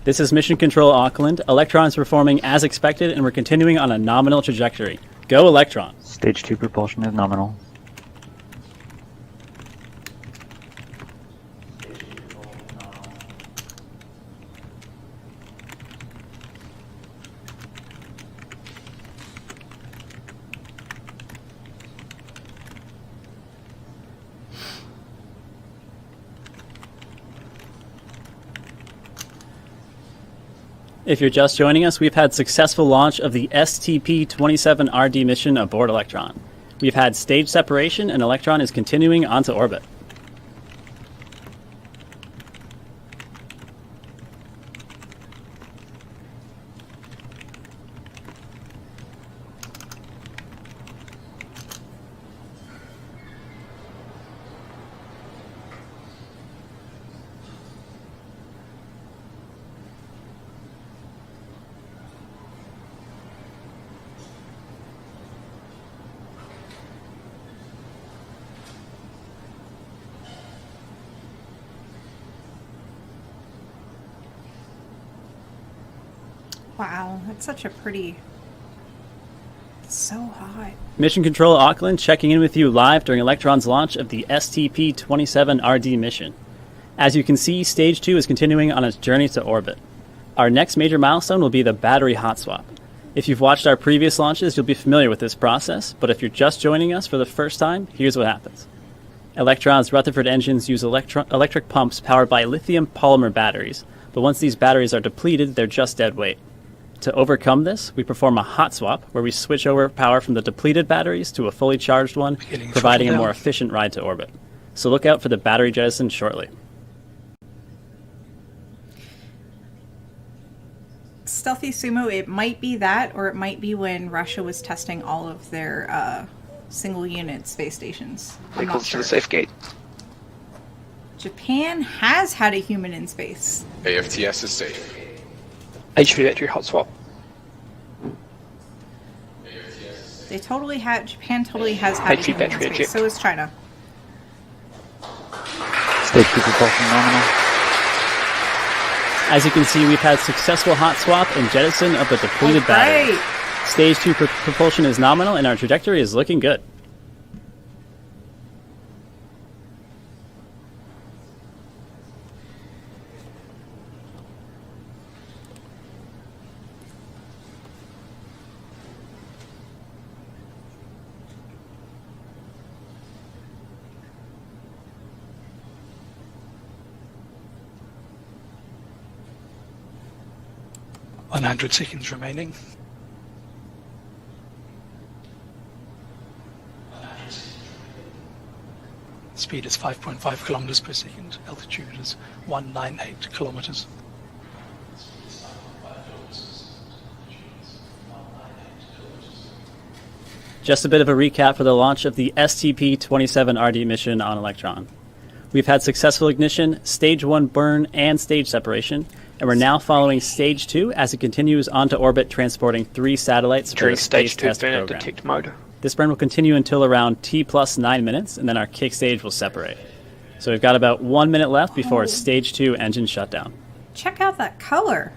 This is Mission Control Auckland. Electron is performing as expected, and we're continuing on a nominal trajectory. Go Electron! Stage 2 propulsion is nominal. If you're just joining us, we've had successful launch of the STP-27RD mission aboard Electron. We've had stage separation, and Electron is continuing onto orbit. Wow, that's such a pretty... It's so hot. Mission Control Auckland checking in with you live during Electron's launch of the STP-27RD mission. As you can see, Stage 2 is continuing on its journey to orbit. Our next major milestone will be the battery hot swap. If you've watched our previous launches, you'll be familiar with this process, but if you're just joining us for the first time, here's what happens. Electron's Rutherford engines use electric pumps powered by lithium polymer batteries, but once these batteries are depleted, they're just dead weight. To overcome this, we perform a hot swap where we switch over power from the depleted batteries to a fully charged one, providing a more efficient ride to orbit. So look out for the battery jettison shortly. Stealthy Sumo, it might be that, or it might be when Russia was testing all of their single unit space stations. I'm not Equals sure. to the safe gate. Japan has had a human in space. AFTS is safe. HV battery hot swap. They totally had. Japan totally has had a HP human in battery space. eject. So is China. Stage 2 propulsion nominal. As you can see, we've had successful hot swap and jettison of the depleted battery. Right. Stage 2 propulsion is nominal, and our trajectory is looking good. .100 seconds remaining. Speed is 5.5 kilometers per second. Altitude is 198 kilometers. Just a bit of a recap for the launch of the STP-27RD mission on Electron. We've had successful ignition, Stage 1 burn, and stage separation, and we're now following Stage 2 as it continues onto orbit, transporting 3 satellites for During the Space stage 2 Test burn at program. detect mode. This burn will continue until around T+9 minutes, and then our kick stage will separate. So we've got about 1 minute left before Stage 2 engine shutdown. Check out that color.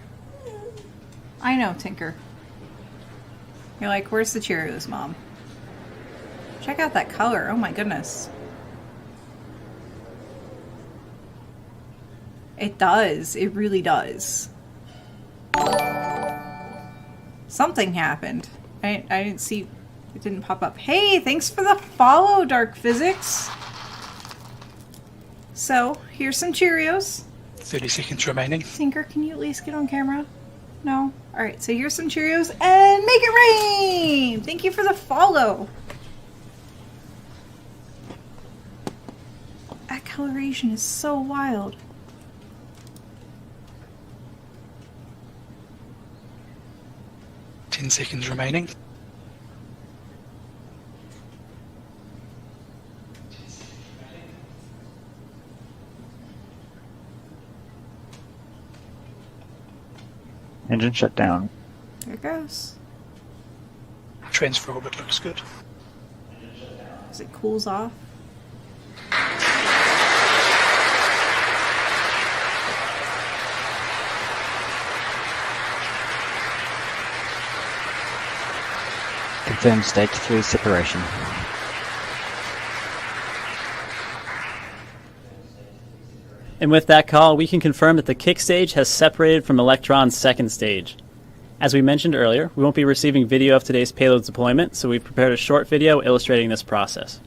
I know, Tinker. You're like, where's the Cheerios, Mom? Check out that color. Oh my goodness. It does. It really does. Something happened. I didn't see... It didn't pop up. Hey, thanks for the follow, Dark Physics. So, here's some Cheerios. 30 seconds remaining. Tinker, can you at least get on camera? No? Alright, so here's some Cheerios and make it rain! Thank you for the follow. That coloration is so wild. Ten seconds remaining. Engine shut down. There it goes. Transfer orbit looks good. As it cools off. Confirm stage 3 separation. And with that call, we can confirm that the kick stage has separated from Electron's second stage. As we mentioned earlier, we won't be receiving video of today's payload's deployment, so we've prepared a short video illustrating this process.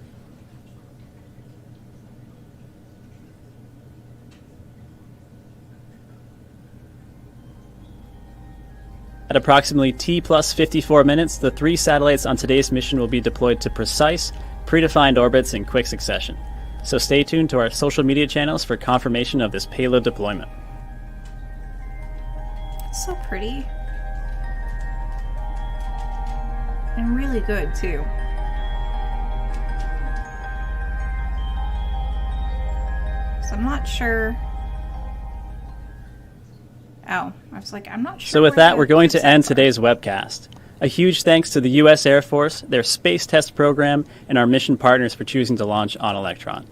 At approximately T plus 54 minutes, the 3 satellites on today's mission will be deployed to precise, predefined orbits in quick succession. So stay tuned to our social media channels for confirmation of this payload deployment. So pretty. And really good, too. So I'm not sure. Oh, I was like, I'm not sure. So with that, we're going to end today's webcast. A huge thanks to the U.S. Air Force, their space test program, and our mission partners for choosing to launch on Electron.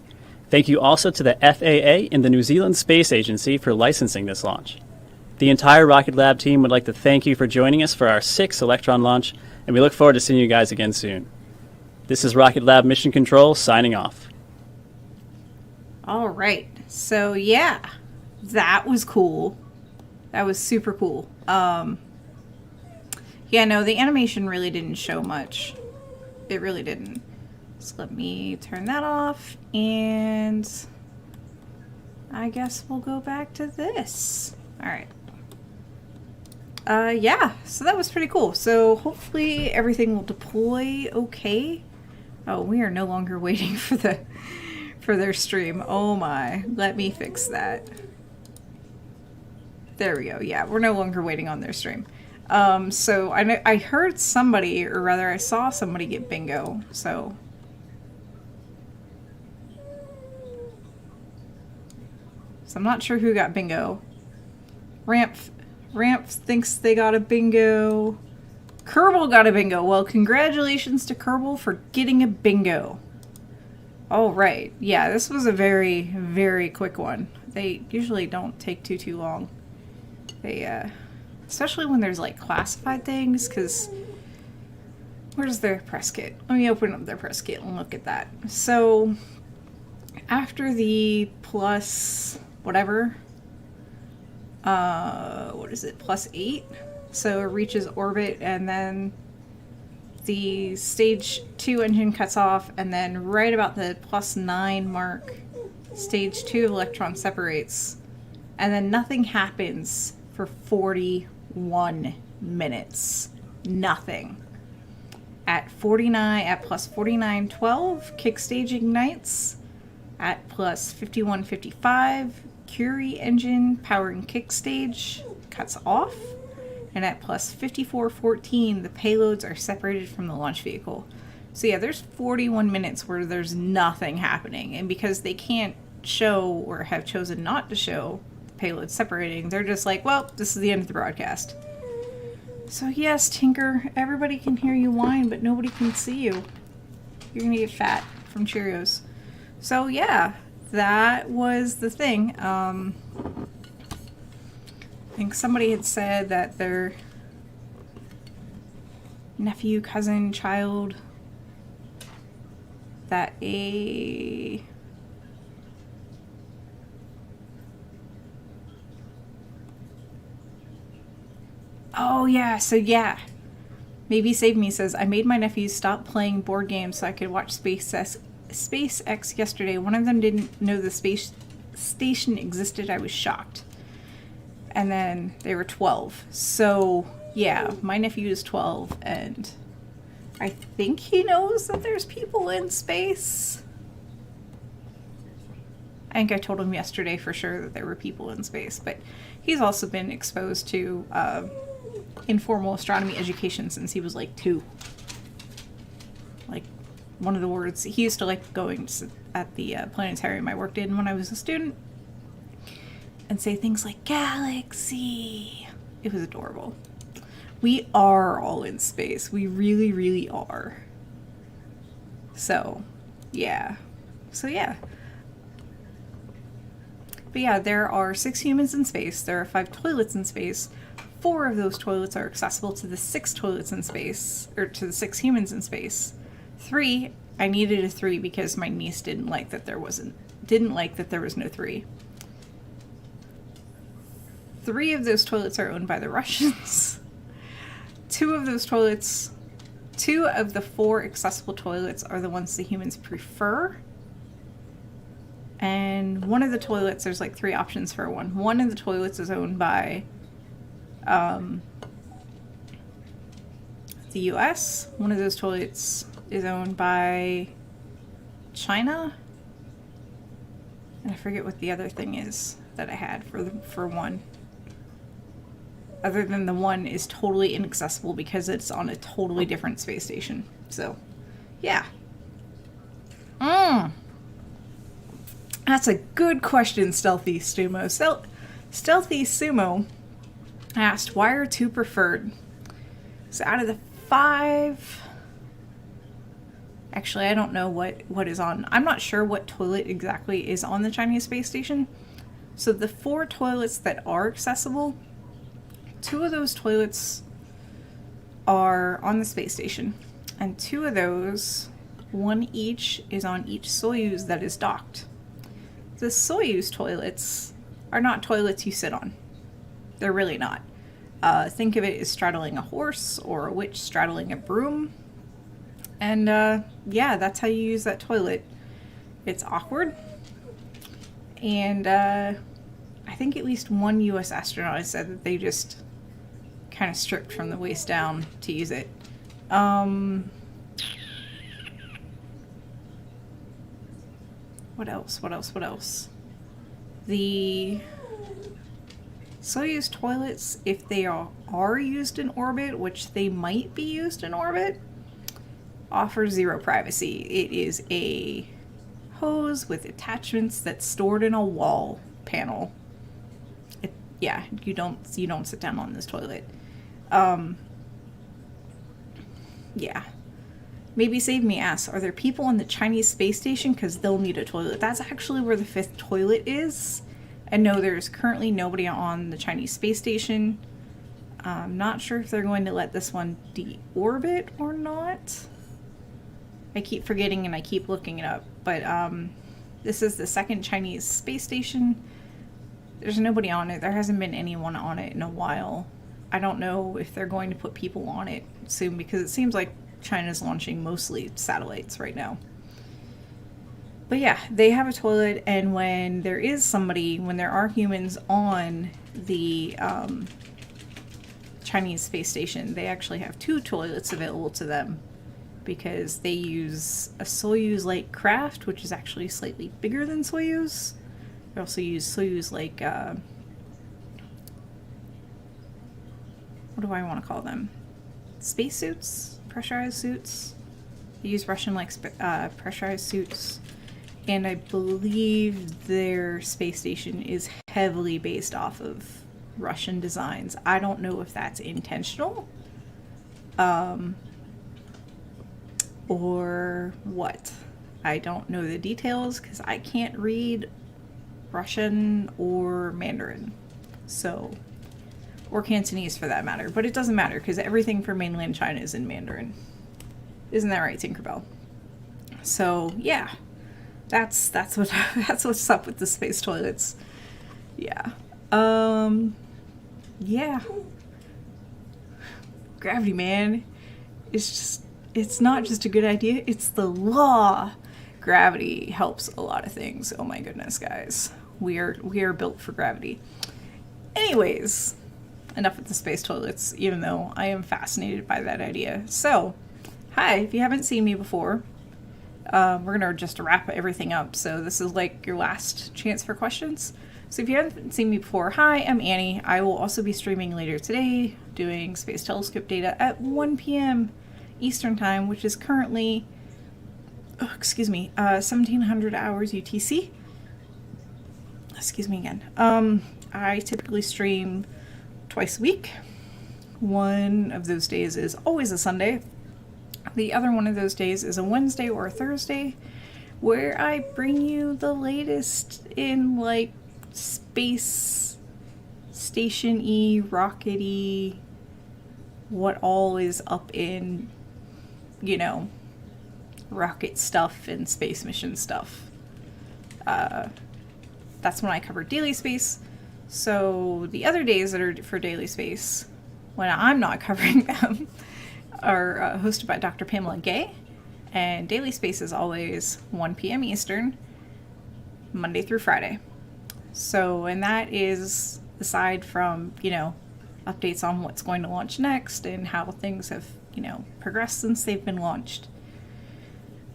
Thank you also to the FAA and the New Zealand Space Agency for licensing this launch. The entire Rocket Lab team would like to thank you for joining us for our 6th Electron launch, and we look forward to seeing you guys again soon. This is Rocket Lab Mission Control signing off. All right. So yeah, that was cool. That was super cool. Yeah, no, the animation really didn't show much. It really didn't. So let me turn that off, and I guess we'll go back to this. All right. Yeah, so that was pretty cool. So hopefully everything will deploy okay. Oh, we are no longer waiting for their stream. Oh my, let me fix that. There we go. Yeah, we're no longer waiting on their stream. So I heard somebody, or rather I saw somebody get bingo, so. So I'm not sure who got bingo. Ramp thinks they got a bingo. Kerbal got a bingo. Well, congratulations to Kerbal for getting a bingo. All right. Yeah, this was a very, very quick one. They usually don't take too long. They, especially when there's like classified things, because where's their press kit? Let me open up their press kit and look at that. So after the plus whatever, what is it, +8, so it reaches orbit, and then the stage 2 engine cuts off, and then right about the +9 mark, stage 2 Electron separates, and then nothing happens for 41 minutes. Nothing. At +4912, kick stage ignites. At +5155, Curie engine powering kick stage cuts off. And at +5414, the payloads are separated from the launch vehicle. So yeah, there's 41 minutes where there's nothing happening. And because they can't show, or have chosen not to show, the payload separating, they're just like, well, this is the end of the broadcast. So yes, Tinker, everybody can hear you whine, but nobody can see you. You're gonna get fat from Cheerios. So yeah, that was the thing. I think somebody had said that their nephew, cousin, child, that a oh yeah, so yeah, maybe Save Me says, I made my nephew stop playing board games so I could watch SpaceX yesterday. One of them didn't know the space station existed. I was shocked. And then they were 12. So yeah, my nephew is 12, and I think he knows that there's people in space. I think I told him yesterday for sure that there were people in space, but he's also been exposed to informal astronomy education since he was like 2. Like, one of the words, he used to like going at the planetarium I worked in when I was a student and say things like galaxy. It was adorable. We are all in space. We really, really are. So, yeah. So, yeah. But yeah, there are 6 humans in space. There are 5 toilets in space. 4 of those toilets are accessible to the 6 toilets in space, or to the 6 humans in space. 3, I needed a 3 because my niece didn't like that there was no 3. 3 of those toilets are owned by the Russians. 2 of those toilets, 2 of the 4 accessible toilets are the ones the humans prefer. And one of the toilets, there's like 3 options for one. One of the toilets is owned by the US. One of those toilets is owned by China. And I forget what the other thing is that I had for one. Other than the one is totally inaccessible because it's on a totally different space station. So, yeah. That's a good question, Stealthy Sumo. Stealthy Sumo asked, why are 2 preferred? So out of the 5... Actually, I don't know what is on. I'm not sure what toilet exactly is on the Chinese space station. So the 4 toilets that are accessible, 2 of those toilets are on the space station. And 2 of those, 1 each, is on each Soyuz that is docked. The Soyuz toilets are not toilets you sit on. They're really not. Think of it as straddling a horse or a witch straddling a broom. And yeah, that's how you use that toilet. It's awkward. And I think at least one US astronaut has said that they just kind of stripped from the waist down to use it. What else? The Soyuz toilets, if they are used in orbit, which they might be used in orbit, offer 0 privacy. It is a hose with attachments that's stored in a wall panel. Yeah, you don't sit down on this toilet. Yeah. Maybe Save Me asks, are there people on the Chinese space station? Because they'll need a toilet. That's actually where the 5th toilet is. And no, there's currently nobody on the Chinese space station. I'm not sure if they're going to let this one deorbit or not. I keep forgetting and I keep looking it up. But this is the 2nd Chinese space station. There's nobody on it. There hasn't been anyone on it in a while. I don't know if they're going to put people on it soon because it seems like China's launching mostly satellites right now. But yeah, they have a toilet, and when there are humans on the Chinese space station, they actually have 2 toilets available to them because they use a Soyuz-like craft, which is actually slightly bigger than Soyuz. They also use Soyuz-like, what do I want to call them? Spacesuits? Pressurized suits. They use Russian-like pressurized suits. And I believe their space station is heavily based off of Russian designs. I don't know if that's intentional. Or what. I don't know the details because I can't read Russian or Mandarin. So, or Cantonese for that matter. But it doesn't matter because everything for mainland China is in Mandarin. Isn't that right, Tinkerbell? So, yeah. That's what's up with the space toilets. Yeah. Yeah. Gravity, man. It's not just a good idea, it's the law. Gravity helps a lot of things. Oh my goodness, guys. We are built for gravity. Anyways, enough with the space toilets, even though I am fascinated by that idea. So, hi, if you haven't seen me before, we're gonna just wrap everything up. So this is like your last chance for questions. So if you haven't seen me before, hi, I'm Annie. I will also be streaming later today, doing space telescope data at 1 p.m. Eastern time, which is currently, 1700 hours UTC. Excuse me again. I typically stream twice a week. One of those days is always a Sunday. The other one of those days is a Wednesday or a Thursday, where I bring you the latest in, like, space station-y, rocket-y, what all is up in, you know, rocket stuff and space mission stuff. That's when I cover daily space. So the other days that are for daily space, when I'm not covering them, are hosted by Dr. Pamela Gay. And daily space is always 1 p.m. Eastern, Monday through Friday. So, and that is aside from, you know, updates on what's going to launch next and how things have, you know, progressed since they've been launched.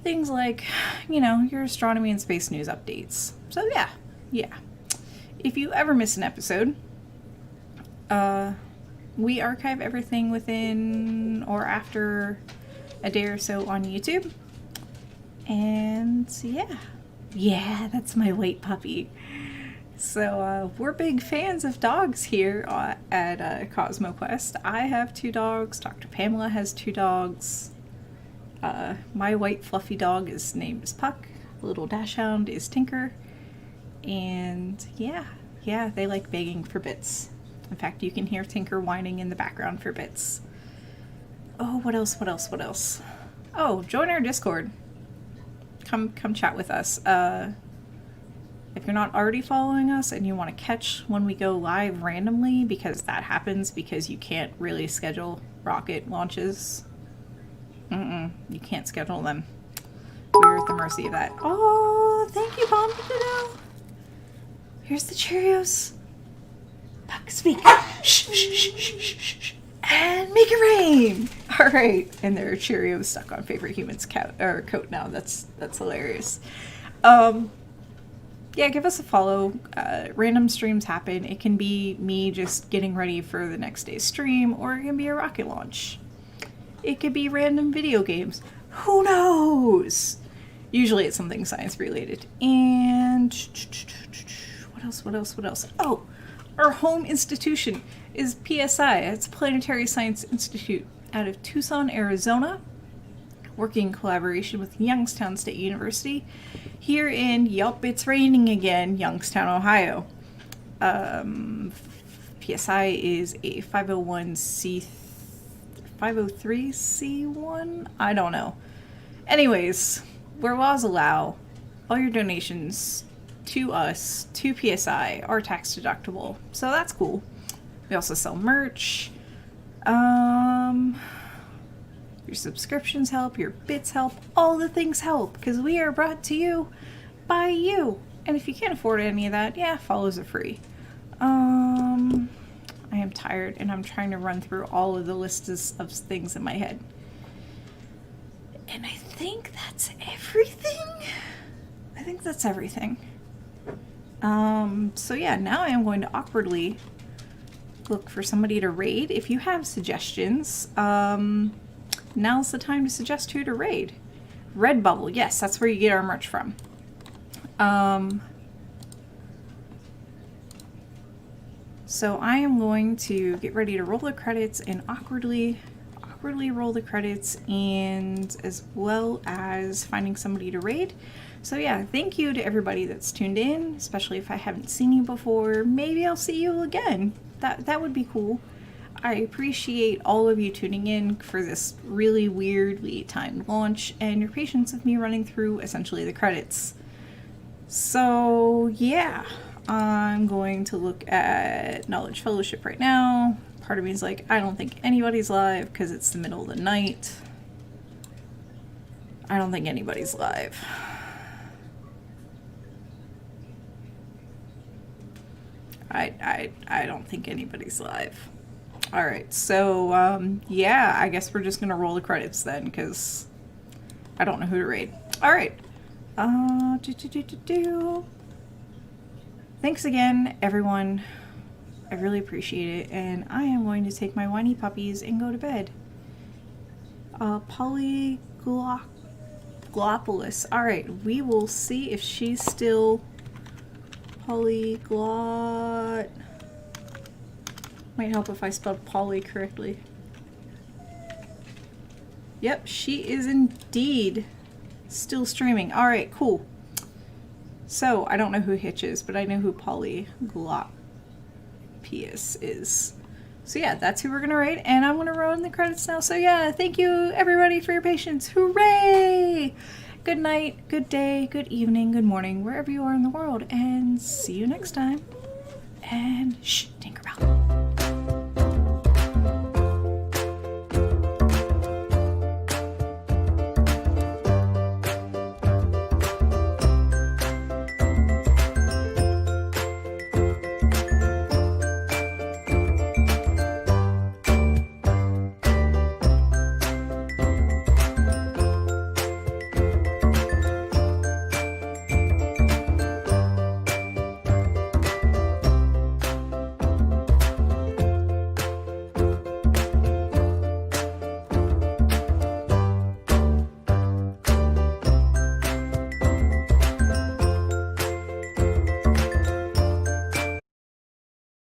Things like, you know, your astronomy and space news updates. So yeah. If you ever miss an episode, we archive everything within or after a day or so on YouTube. And yeah, that's my white puppy. So we're big fans of dogs here at CosmoQuest. I have 2 dogs. Dr. Pamela has 2 dogs. My white fluffy dog is named as Puck. Little dachshund is Tinker. And yeah, they like begging for bits. In fact, you can hear Tinker whining in the background for bits. Oh, what else? Oh, join our Discord. Come chat with us. If you're not already following us and you want to catch when we go live randomly, because that happens because you can't really schedule rocket launches. You can't schedule them. We're at the mercy of that. Oh, thank you, Bomb Potato. Here's the Cheerios. Puck, speak. Shh. And make it rain. All right, and there are Cheerios stuck on Favorite Human's coat now. That's hilarious. Yeah, give us a follow. Random streams happen. It can be me just getting ready for the next day's stream, or it can be a rocket launch. It could be random video games. Who knows? Usually it's something science related. And what else? Oh, our home institution is PSI. It's Planetary Science Institute out of Tucson, Arizona, working in collaboration with Youngstown State University here in, yup, it's raining again, Youngstown, Ohio. PSI is a 503c1? I don't know. Anyways, where laws allow, all your donations to us, to PSI, are tax deductible. So that's cool. We also sell merch. Your subscriptions help, your bits help, all the things help, because we are brought to you by you. And if you can't afford any of that, yeah, follows are free. I am tired and I'm trying to run through all of the lists of things in my head. And I think that's everything. So yeah, now I am going to awkwardly look for somebody to raid. If you have suggestions, now's the time to suggest who to raid. Redbubble, yes, that's where you get our merch from. So I am going to get ready to roll the credits and awkwardly roll the credits, and as well as finding somebody to raid. So yeah, thank you to everybody that's tuned in, especially if I haven't seen you before. Maybe I'll see you again. That would be cool. I appreciate all of you tuning in for this really weirdly timed launch and your patience with me running through essentially the credits. So yeah, I'm going to look at Knowledge Fellowship right now. Part of me is like, I don't think anybody's live because it's the middle of the night. I don't think anybody's live. I don't think anybody's live. Alright, so, yeah, I guess we're just gonna roll the credits then, because I don't know who to raid. Alright. Thanks again, everyone. I really appreciate it, and I am going to take my whiny puppies and go to bed. Polyglopolis. Alright, we will see if she's still polyglot. Might help if I spelled poly correctly. Yep, she is indeed still streaming. Alright, cool. So, I don't know who Hitch is, but I know who Polyglot Pius is. So yeah, that's who we're gonna rate, and I'm gonna roll in the credits now. So yeah, thank you everybody for your patience. Hooray! Good night, good day, good evening, good morning, wherever you are in the world, and see you next time. And shh, Tinkerbell.